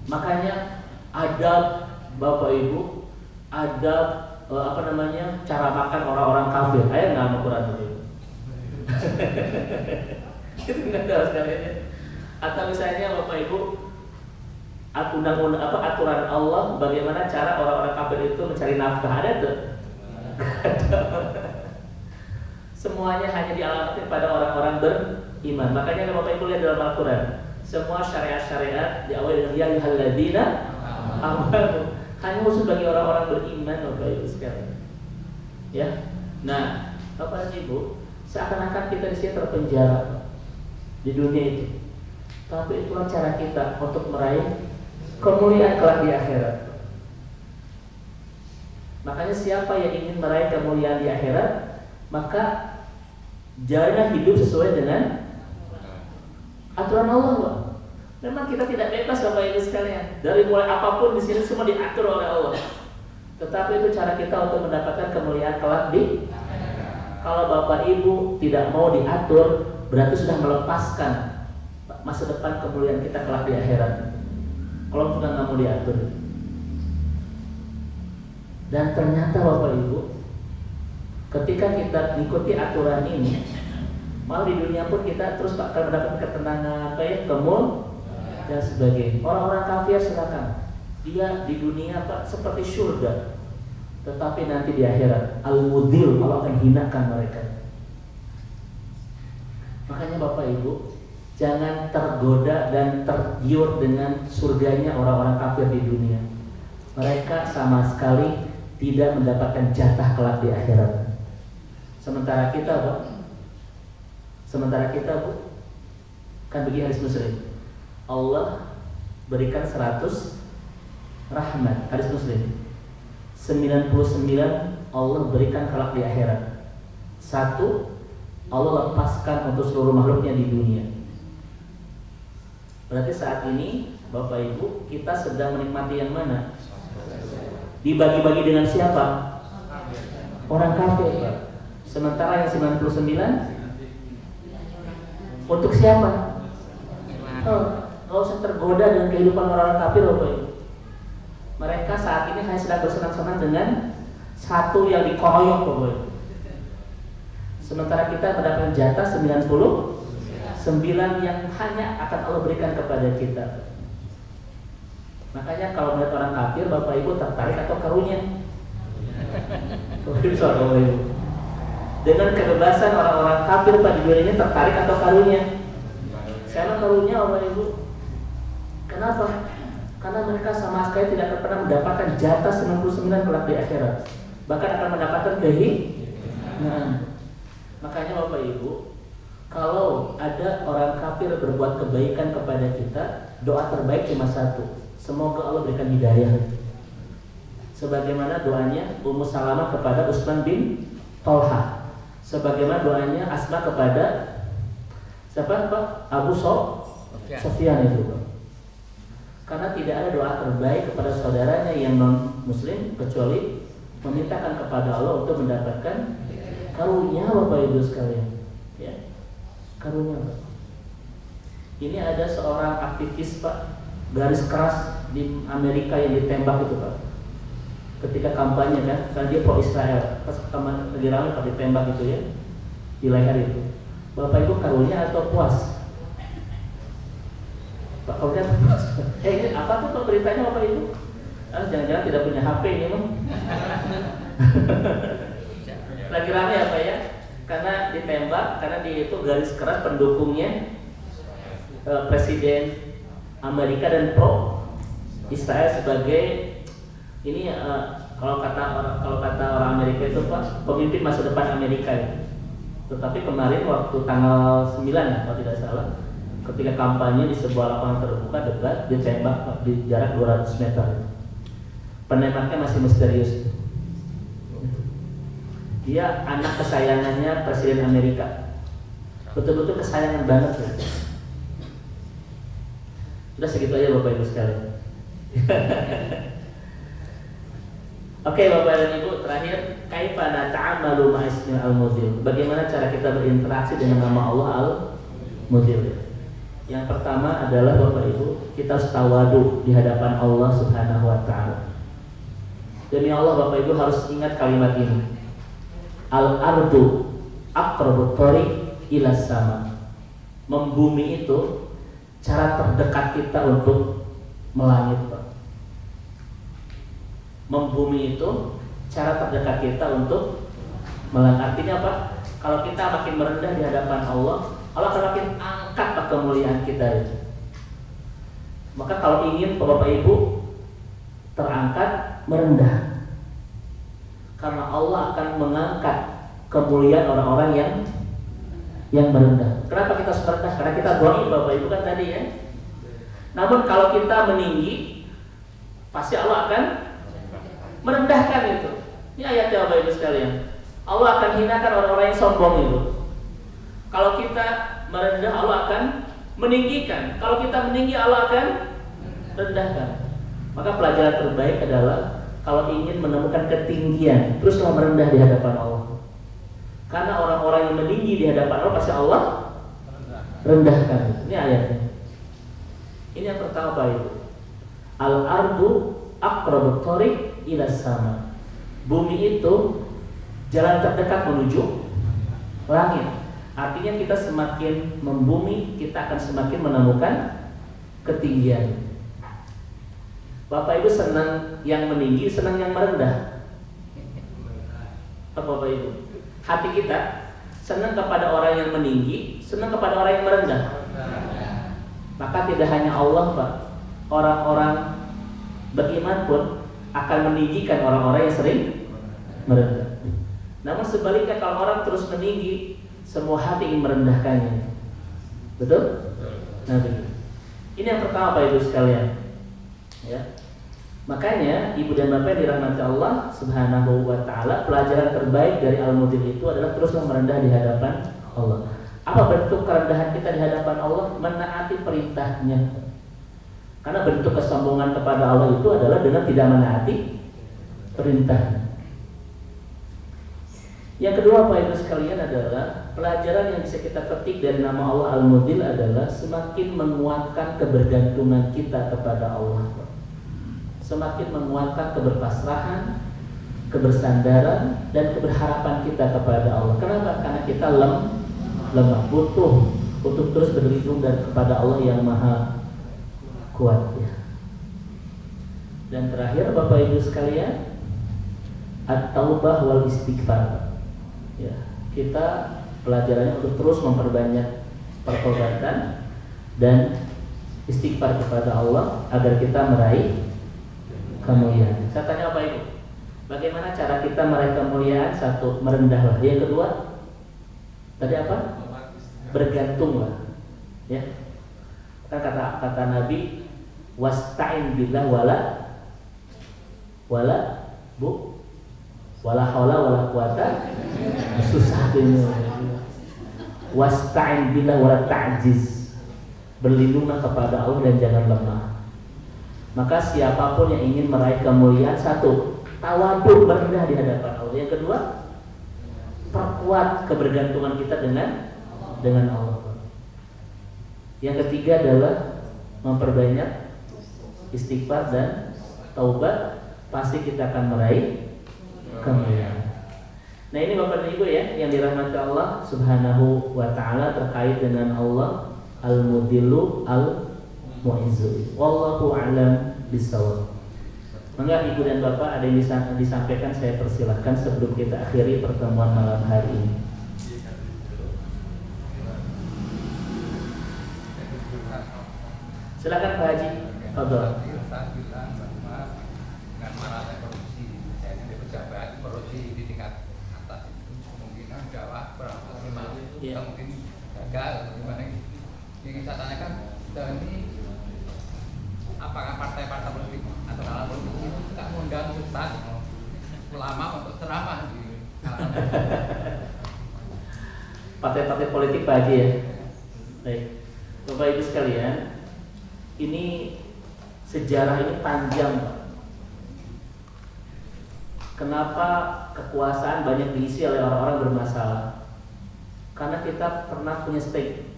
Makanya adab Bapak Ibu, adab cara makan orang-orang kafir. Ayat nggak Al-Quran itu? Itu nggak tahu sekalian. Atau misalnya Bapak Ibu, undang-undang aturan Allah bagaimana cara orang-orang kafir itu mencari nafkah, ada tuh? Semuanya hanya dialamatkan pada orang-orang beriman. Makanya Bapak Ibu lihat dalam Al-Quran, semua syariat-syariat diawali dengan ya ayyuhalladzina amanu, hanya khusus bagi orang-orang beriman Bapak Ibu sekalian. Ya. Nah, Bapak Ibu, seakan-akan kita di sini terpenjara di dunia itu. Tapi itulah cara kita untuk meraih kemuliaan kelak di akhirat. Makanya siapa yang ingin meraih kemuliaan di akhirat, maka jalannya hidup sesuai dengan aturan Allah Pak. Memang kita tidak bebas Bapak Ibu sekalian. Dari mulai apapun di sini semua diatur oleh Allah. Tetapi itu cara kita untuk mendapatkan kemuliaan kelak di. Kalau Bapak Ibu tidak mau diatur, berarti sudah melepaskan masa depan kemuliaan kita kelak di akhirat. Kalau sudah nggak mau diatur. Dan ternyata Bapak Ibu, ketika kita ikuti aturan ini, malah di dunia pun kita terus akan mendapatkan ketenangan, dan sebagainya. Orang-orang kafir silakan, dia di dunia Pak seperti surga, tetapi nanti di akhirat al-mudil, Allah akan hinakan mereka. Makanya Bapak Ibu, jangan tergoda dan tergiur dengan surganya orang-orang kafir di dunia. Mereka sama sekali tidak mendapatkan jatah kelak di akhirat. Sementara kita Bu, kan begini hadis Muslim, Allah berikan 100 rahmat, hadis Muslim. 99 Allah berikan kelak di akhirat. 1 Allah lepaskan untuk seluruh makhluknya di dunia. Berarti saat ini Bapak Ibu, kita sedang menikmati yang mana? Dibagi-bagi dengan siapa? Orang kafir, Pak. Sementara yang 99 untuk siapa? Gak usah tergoda dengan kehidupan orang-orang kafir Bapak Ibu. Mereka saat ini hanya sedang bersenang-senang dengan satu yang dikoyok Bapak Ibu. Sementara kita mendapatkan jatah 99 yang hanya akan Allah berikan kepada kita. Makanya kalau melihat orang kafir, Bapak Ibu tertarik atau karunia? Bapak Ibu, dengan kebebasan orang-orang kafir pada dunia ini tertarik atau karunia? Saya karunia Bapak Ibu. Kenapa? Karena mereka sama sekali tidak pernah mendapatkan jatah 99 kelak di akhirat. Bahkan akan mendapatkan kehinaan. Makanya Bapak Ibu, kalau ada orang kafir berbuat kebaikan kepada kita, doa terbaik cuma satu. Semoga Allah berikan hidayah. Sebagaimana doanya Ummu Salamah kepada Utsman bin Tolha. Sebagaimana doanya Asma kepada siapa Pak? Abu Sofyan itu Pak. Karena tidak ada doa terbaik kepada saudaranya yang non muslim kecuali memintakan kepada Allah untuk mendapatkan karunia Bapak Ibu sekalian. Ya. Karunia Pak. Ini ada seorang aktivis Pak, garis keras di Amerika yang ditembak itu Pak. Ketika kampanye kan, karena dia pro Israel, pas lagi ramai Pak ditembak itu ya, di leher itu. Bapak Ibu karunia atau puas? Pak karunia atau puas? Ini apa tuh Pak beritanya Bapak Ibu? Jangan-jangan tidak punya HP ini Bang. Lagi ramai apa ya? Karena ditembak, karena dia itu garis keras pendukungnya Presiden Amerika dan pro Israel sebagai ini kalau kata orang Amerika itu Pak, pemimpin masa depan Amerika itu. Tetapi kemarin waktu tanggal 9 ya, kalau tidak salah, ketika kampanye di sebuah lapangan terbuka debat, ditembak Pak, di jarak 200 meter. Penembaknya masih misterius. Dia anak kesayangannya Presiden Amerika. Betul-betul kesayangan banget ya. Sudah segitu aja Bapak Ibu sekalian. Oke Bapak dan Ibu, terakhir kaifa nata'amalu ma'ismil al-mudil. Bagaimana cara kita berinteraksi dengan nama Allah al-mudil? Yang pertama adalah Bapak Ibu, kita harus tawadu di hadapan Allah Subhanahu wa taala. Demi Allah Bapak Ibu harus ingat kalimat ini. Al-ardu aqrabu thariq ila sama. Membumi itu cara terdekat kita untuk melangit Pak. Membumi itu cara terdekat kita untuk melangit. Artinya apa? Kalau kita makin merendah di hadapan Allah, Allah akan makin angkat Pak kemuliaan kita itu. Maka kalau ingin Bapak Ibu terangkat, merendah. Karena Allah akan mengangkat kemuliaan orang-orang yang merendah. Kenapa kita harus merendah? Karena kita doain Bapak Ibu kan tadi ya. Namun kalau kita meninggi, pasti Allah akan merendahkan itu. Ini ayatnya Bapak Ibu sekalian. Allah akan hinakan orang-orang yang sombong itu. Kalau kita merendah, Allah akan meninggikan. Kalau kita meninggi, Allah akan rendahkan. Maka pelajaran terbaik adalah kalau ingin menemukan ketinggian, teruslah merendah di hadapan Allah. Karena orang-orang yang meninggi di hadapan Allah pasti Allah rendahkan. Ini ayatnya. Ini yang pertama Pak Ibu. Al-ardu aqrabut thariq ila sama. Bumi itu jalan terdekat menuju langit. Artinya kita semakin membumi, kita akan semakin menemukan ketinggian. Bapak Ibu senang yang meninggi, senang yang merendah? Apa Bapak Ibu? Hati kita senang kepada orang yang meninggi, senang kepada orang yang merendah. Maka tidak hanya Allah Pak, orang-orang beriman pun akan meninggikan orang-orang yang sering merendah. Namun sebaliknya kalau orang terus meninggi, semua hati ingin merendahkannya. Betul? Nah, begitu. Ini yang pertama Pak Ibu sekalian. Ya. Makanya Ibu dan Bapak yang dirahmati Allah Subhanahu wa taala, pelajaran terbaik dari Al-Mudil itu adalah teruslah merendah di hadapan Allah. Apa bentuk kerendahan kita di hadapan Allah? Menaati perintahnya. Karena bentuk kesombongan kepada Allah itu adalah dengan tidak menaati perintah. Yang kedua Pak Ibu sekalian adalah pelajaran yang bisa kita petik dari nama Allah Al-Mudil adalah semakin menguatkan kebergantungan kita kepada Allah. Semakin menguatkan keberpasrahan, kebersandaran, dan keberharapan kita kepada Allah. Kenapa? Karena kita lemah, butuh untuk terus berlindung dan kepada Allah yang Maha Kuat. Ya. Dan terakhir Bapak Ibu sekalian, at-taubah wal istighfar. Ya, kita pelajarannya untuk terus memperbanyak pertobatan dan istighfar kepada Allah agar kita meraih kemuliaan. Saya tanya apa Ibu? Bagaimana cara kita meraih kemuliaan? Satu, merendahlah. Yang kedua, tadi apa? Bergantunglah. Ya. Kan kata Nabi, wasta'in billah wala haula wala quwata. Susah ini. Wasta'in billah wala ta'jiz. Berlindunglah kepada Allah dan jangan lemah. Maka siapapun yang ingin meraih kemuliaan, satu, tawadhu, merendah di hadapan Allah. Yang kedua, perkuat kebergantungan kita dengan Allah. Yang ketiga adalah memperbanyak istighfar dan taubat, pasti kita akan meraih kemuliaan. Nah, ini Bapak dan Ibu ya yang dirahmati Allah Subhanahu wa taala terkait dengan Allah Al-Mudillu Al-Mu'izzu. Wallahu a'lam bishawab. Maka Ibu dan Bapak ada yang disampaikan, saya persilahkan sebelum kita akhiri pertemuan malam hari ini. Silakan Pak Haji. Fadhol. Saya bilang bahwa dengan maraknya korupsi, misalnya di pejabat korupsi di tingkat atas itu kemungkinan Jawa berapa mungkin gagal. Bagaimana? Yang saya tanyakan, ini apakah partai-partai politik atau dalam politik itu tidak mengundang ustaz ulama untuk ceramah di partai-partai politik Pak Haji ya. Baik, Bapak Ibu sekalian, ini sejarah ini panjang Pak. Kenapa kekuasaan banyak diisi oleh orang-orang bermasalah? Karena kita pernah punya statement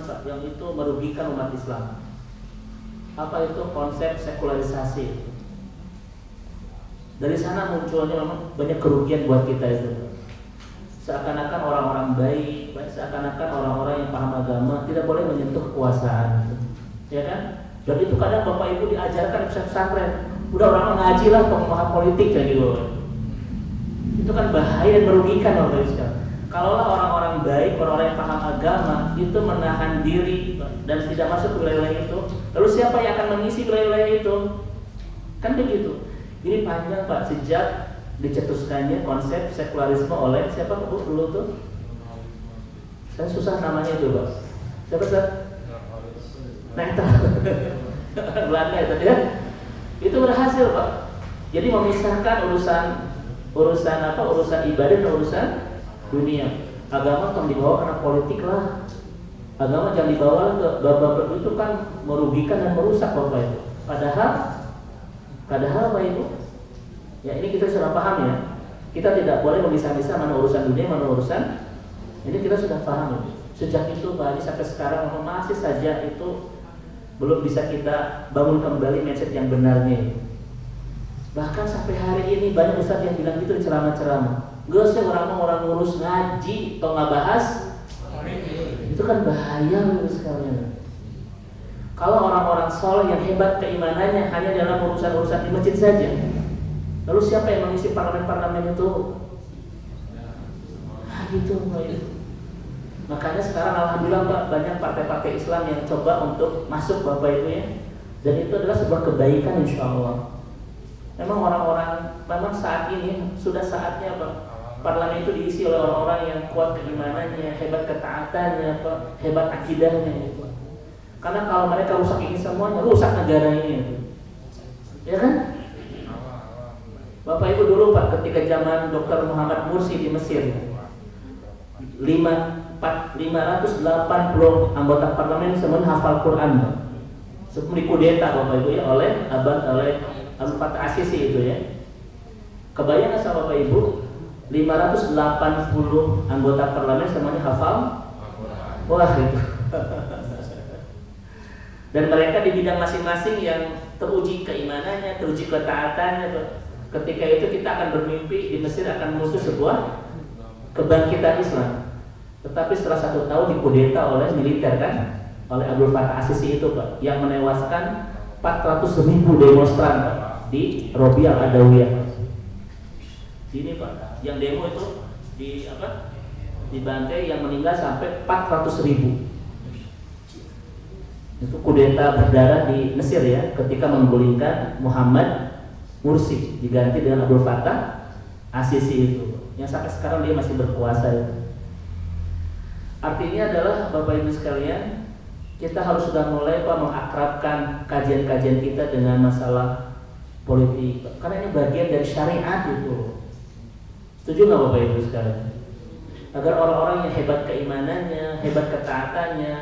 Pak yang itu merugikan umat Islam. Apa itu? Konsep sekularisasi. Dari sana munculnya memang banyak kerugian buat kita itu. Seakan-akan orang-orang baik, seakan-akan orang-orang yang paham agama tidak boleh menyentuh kekuasaan, ya kan? Dan itu kadang Bapak Ibu diajarkan di pesantren, udah orang ngaji lah pemahaman politik kayak gitu. Itu kan bahaya dan merugikan Bapak Ibu sekalian. Kalaulah orang-orang baik, orang-orang yang paham agama itu menahan diri dan tidak masuk ke wilayah itu, lalu siapa yang akan mengisi wilayah itu? Kan begitu. Ini panjang Pak, sejak dicetuskannya konsep sekularisme oleh siapa Bu dulu tuh? Saya susah namanya itu Pak. Siapa Ustaz? Nah itu Belanda itu ya. Itu berhasil Pak. Jadi memisahkan urusan ibadah dan urusan dunia. Agama kan dibawa karena politik lah. Agama jangan dibawa ke bab-bab itu kan merugikan dan merusak Bapak Ibu. Padahal Bapak Ibu, ya ini kita sudah paham ya. Kita tidak boleh memisah-misah mana urusan dunia, mana urusan. Ini kita sudah paham. Sejak itu Pak Haji sampai sekarang masih saja itu belum bisa kita bangun kembali mindset yang benarnya. Bahkan sampai hari ini banyak ustaz yang bilang gitu di ceramah-ceramah. Gak usah orang ngurus ngaji atau nggak bahas. Itu kan bahaya menurut sekalian. Kalau orang-orang soleh yang hebat keimanannya hanya dalam urusan-urusan di masjid saja, lalu siapa yang mengisi parlemen-parlemen itu? Gitu Pak. Makanya sekarang alhamdulillah Pak, banyak partai-partai Islam yang coba untuk masuk Bapak Ibu ya. Dan itu adalah sebuah kebaikan insya Allah. Memang memang saat ini sudah saatnya Pak, parlemen itu diisi oleh orang-orang yang kuat keimanannya, hebat ketaatannya, Pak, hebat akidahnya gitu. Karena kalau mereka rusak ini semuanya, rusak negara ini. Ya kan? Bapak Ibu dulu Pak, ketika zaman Dr. Muhammad Mursi di Mesir, 580 anggota parlemen semuanya hafal Quran, Pak. Sebelum dikudeta Bapak Ibu ya oleh Abdul Fattah As-Sisi itu ya. Kebayang nggak sama Bapak Ibu? 580 anggota parlemen semuanya hafal. Wah itu. Dan mereka di bidang masing-masing yang teruji keimanannya, teruji ketaatannya. Ketika itu kita akan bermimpi di Mesir akan muncul sebuah kebangkitan Islam. Tetapi setelah 1 tahun dikudeta oleh militer kan, oleh Abdul Fattah As-Sisi itu Pak, yang menewaskan 400.000 demonstran Pak, di Robiah Adawiyah. Ini Pak, yang demo itu dibantai, yang meninggal sampai 400.000. Itu kudeta berdarah di Mesir ya, ketika menggulingkan Muhammad Mursi diganti dengan Abdul Fattah As-Sisi itu, yang sampai sekarang dia masih berkuasa itu. Artinya adalah Bapak Ibu sekalian, kita harus sudah mulai Pak mengakrabkan kajian-kajian kita dengan masalah politik, karena ini bagian dari syariat itu. Setuju nggak Bapak Ibu sekalian? Agar orang-orang yang hebat keimanannya, hebat ketaatannya,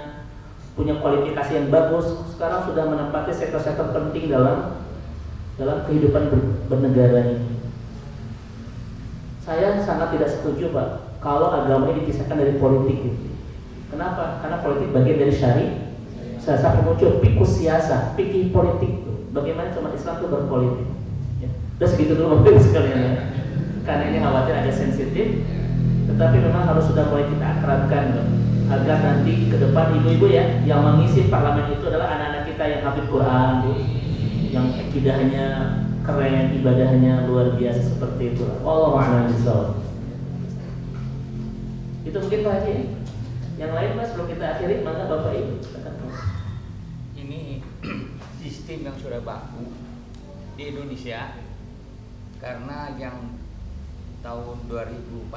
punya kualifikasi yang bagus, sekarang sudah menempati sektor-sektor penting dalam kehidupan bernegara ini. Saya sangat tidak setuju Pak kalau agama ini dipisahkan dari politik gitu. Kenapa? Karena politik bagian dari syariat. Saya sampai muncul pikus siasa, pikir politik tuh. Bagaimana umat Islam itu berpolitik. Ya. Udah segitu dulu Bapak Ibu sekalian ya. Karena ini khawatir ada sensitif, tetapi memang harus sudah mulai kita akrabkan Pak, agar nanti ke depan ibu-ibu ya yang mengisi parlemen itu adalah anak-anak kita yang hafid Quran, yang akidahnya keren, ibadahnya luar biasa seperti itu. Wallahu a'lam bishawab. Itu mungkin Pak Haji. Yang lain Mas sebelum kita akhiri, maka Bapak Ibu. Ini sistem yang sudah baku di Indonesia, karena yang tahun 2014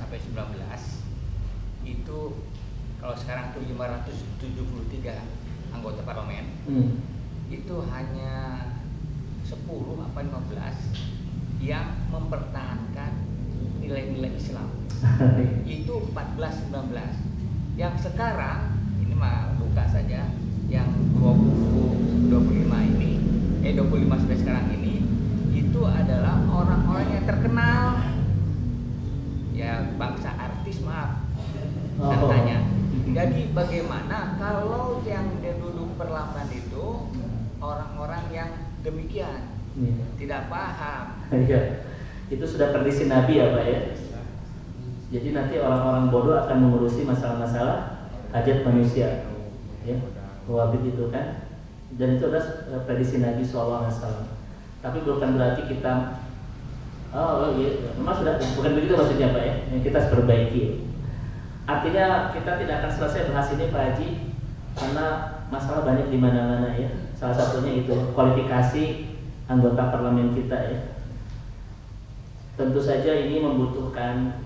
sampai 19 itu kalau sekarang itu 573 anggota parlemen, itu hanya 10 apa 15 yang mempertahankan nilai-nilai Islam. Itu 14-19. Yang sekarang ini mah buka saja, yang 25 ini 25 sampai sekarang ini itu adalah orang-orang yang terkenal ya, bangsa artis maaf katanya. Jadi bagaimana kalau yang duduk perlapan itu orang-orang yang demikian tidak paham? Iya, itu sudah tradisi Nabi ya Pak ya. Jadi nanti orang-orang bodoh akan mengurusi masalah-masalah hajat manusia, ya, wabid itu kan. Dan itu adalah tradisi Nabi SAW. Tapi bukan berarti kita, memang sudah bukan begitu maksudnya Pak ya. Yang kita harus perbaiki. Artinya kita tidak akan selesai bahas ini Pak Haji, karena masalah banyak di mana-mana ya. Salah satunya itu kualifikasi anggota parlemen kita ya. Tentu saja ini membutuhkan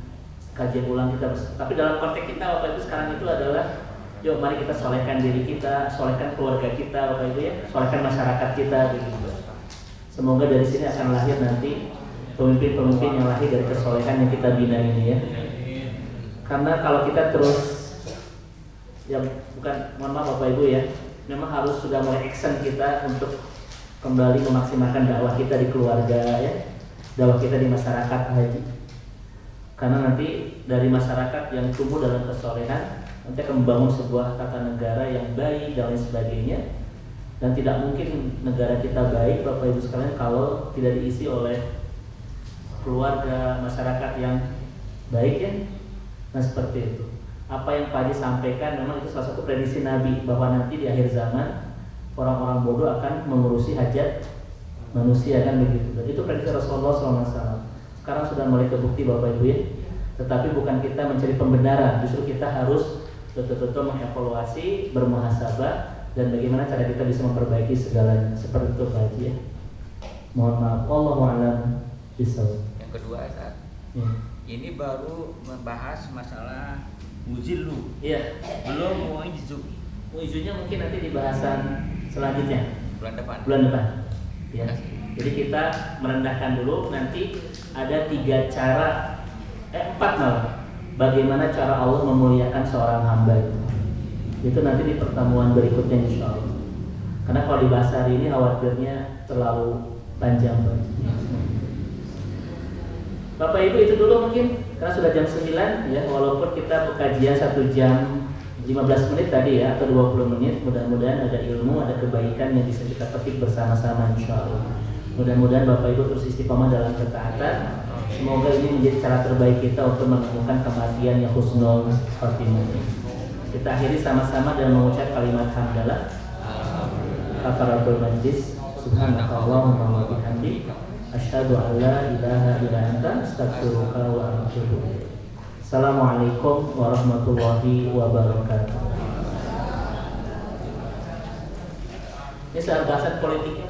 kajian ulang kita. Tapi dalam konteks kita Bapak Ibu sekarang itu adalah, yuk mari kita solehkan diri kita, solehkan keluarga kita Bapak Ibu ya, solehkan masyarakat kita begitu. Semoga dari sini akan lahir nanti pemimpin-pemimpin yang lahir dari kesolehan yang kita bina ini ya. Karena kalau kita terus yang bukan, mohon maaf Bapak Ibu ya, memang harus sudah mulai action kita untuk kembali memaksimalkan dakwah kita di keluarga ya, dakwah kita di masyarakat haji. Karena nanti dari masyarakat yang tumbuh dalam kesolehan nanti akan membangun sebuah tata negara yang baik dan lain sebagainya. Dan tidak mungkin negara kita baik Bapak Ibu sekalian kalau tidak diisi oleh keluarga, masyarakat yang baik ya. Nah seperti itu. Apa yang Pak Haji sampaikan memang itu salah satu prediksi Nabi, bahwa nanti di akhir zaman orang-orang bodoh akan mengurusi hajat manusia, kan begitu. Dan itu prediksi Rasulullah SAW. Sekarang sudah mulai terbukti Bapak Ibu ya. Tetapi bukan kita mencari pembenaran, justru kita harus betul-betul mengevaluasi, bermuhasabah, dan bagaimana cara kita bisa memperbaiki segalanya. Seperti itu Pak Haji ya. Mohon maaf, Allahu a'lam bishawab. Yang kedua Ustaz, Ya. ini baru membahas masalah muzillu. Iya. Belum muizzu. Muizzunya mungkin nanti di bahasan selanjutnya. Bulan depan. Bulan depan. Ya. Jadi kita merendahkan dulu, nanti ada 3 cara, 4 malah, bagaimana cara Allah memuliakan seorang hamba itu. Itu nanti di pertemuan berikutnya insya Allah. Karena kalau dibahas hari ini khawatirnya terlalu panjang. Bapak Ibu itu dulu mungkin, karena sudah jam 9 ya, walaupun kita kajian 1 jam 15 menit tadi ya, atau 20 menit, mudah-mudahan ada ilmu, ada kebaikan yang bisa kita petik bersama-sama insya Allah. Mudah-mudahan Bapak Ibu terus istiqomah dalam ketaatan. Semoga ini menjadi cara terbaik kita untuk menemukan kematian yang husnul khotimah. Kita akhiri sama-sama dengan mengucap kalimat hamdalah. Kafaratul majlis. Subhanakallahumma wa bihamdik, asyhadu an la ilaha illa anta, astaghfiruka wa atubu ilaik. Assalamualaikum warahmatullahi wabarakatuh. Ini soal bahasan politiknya.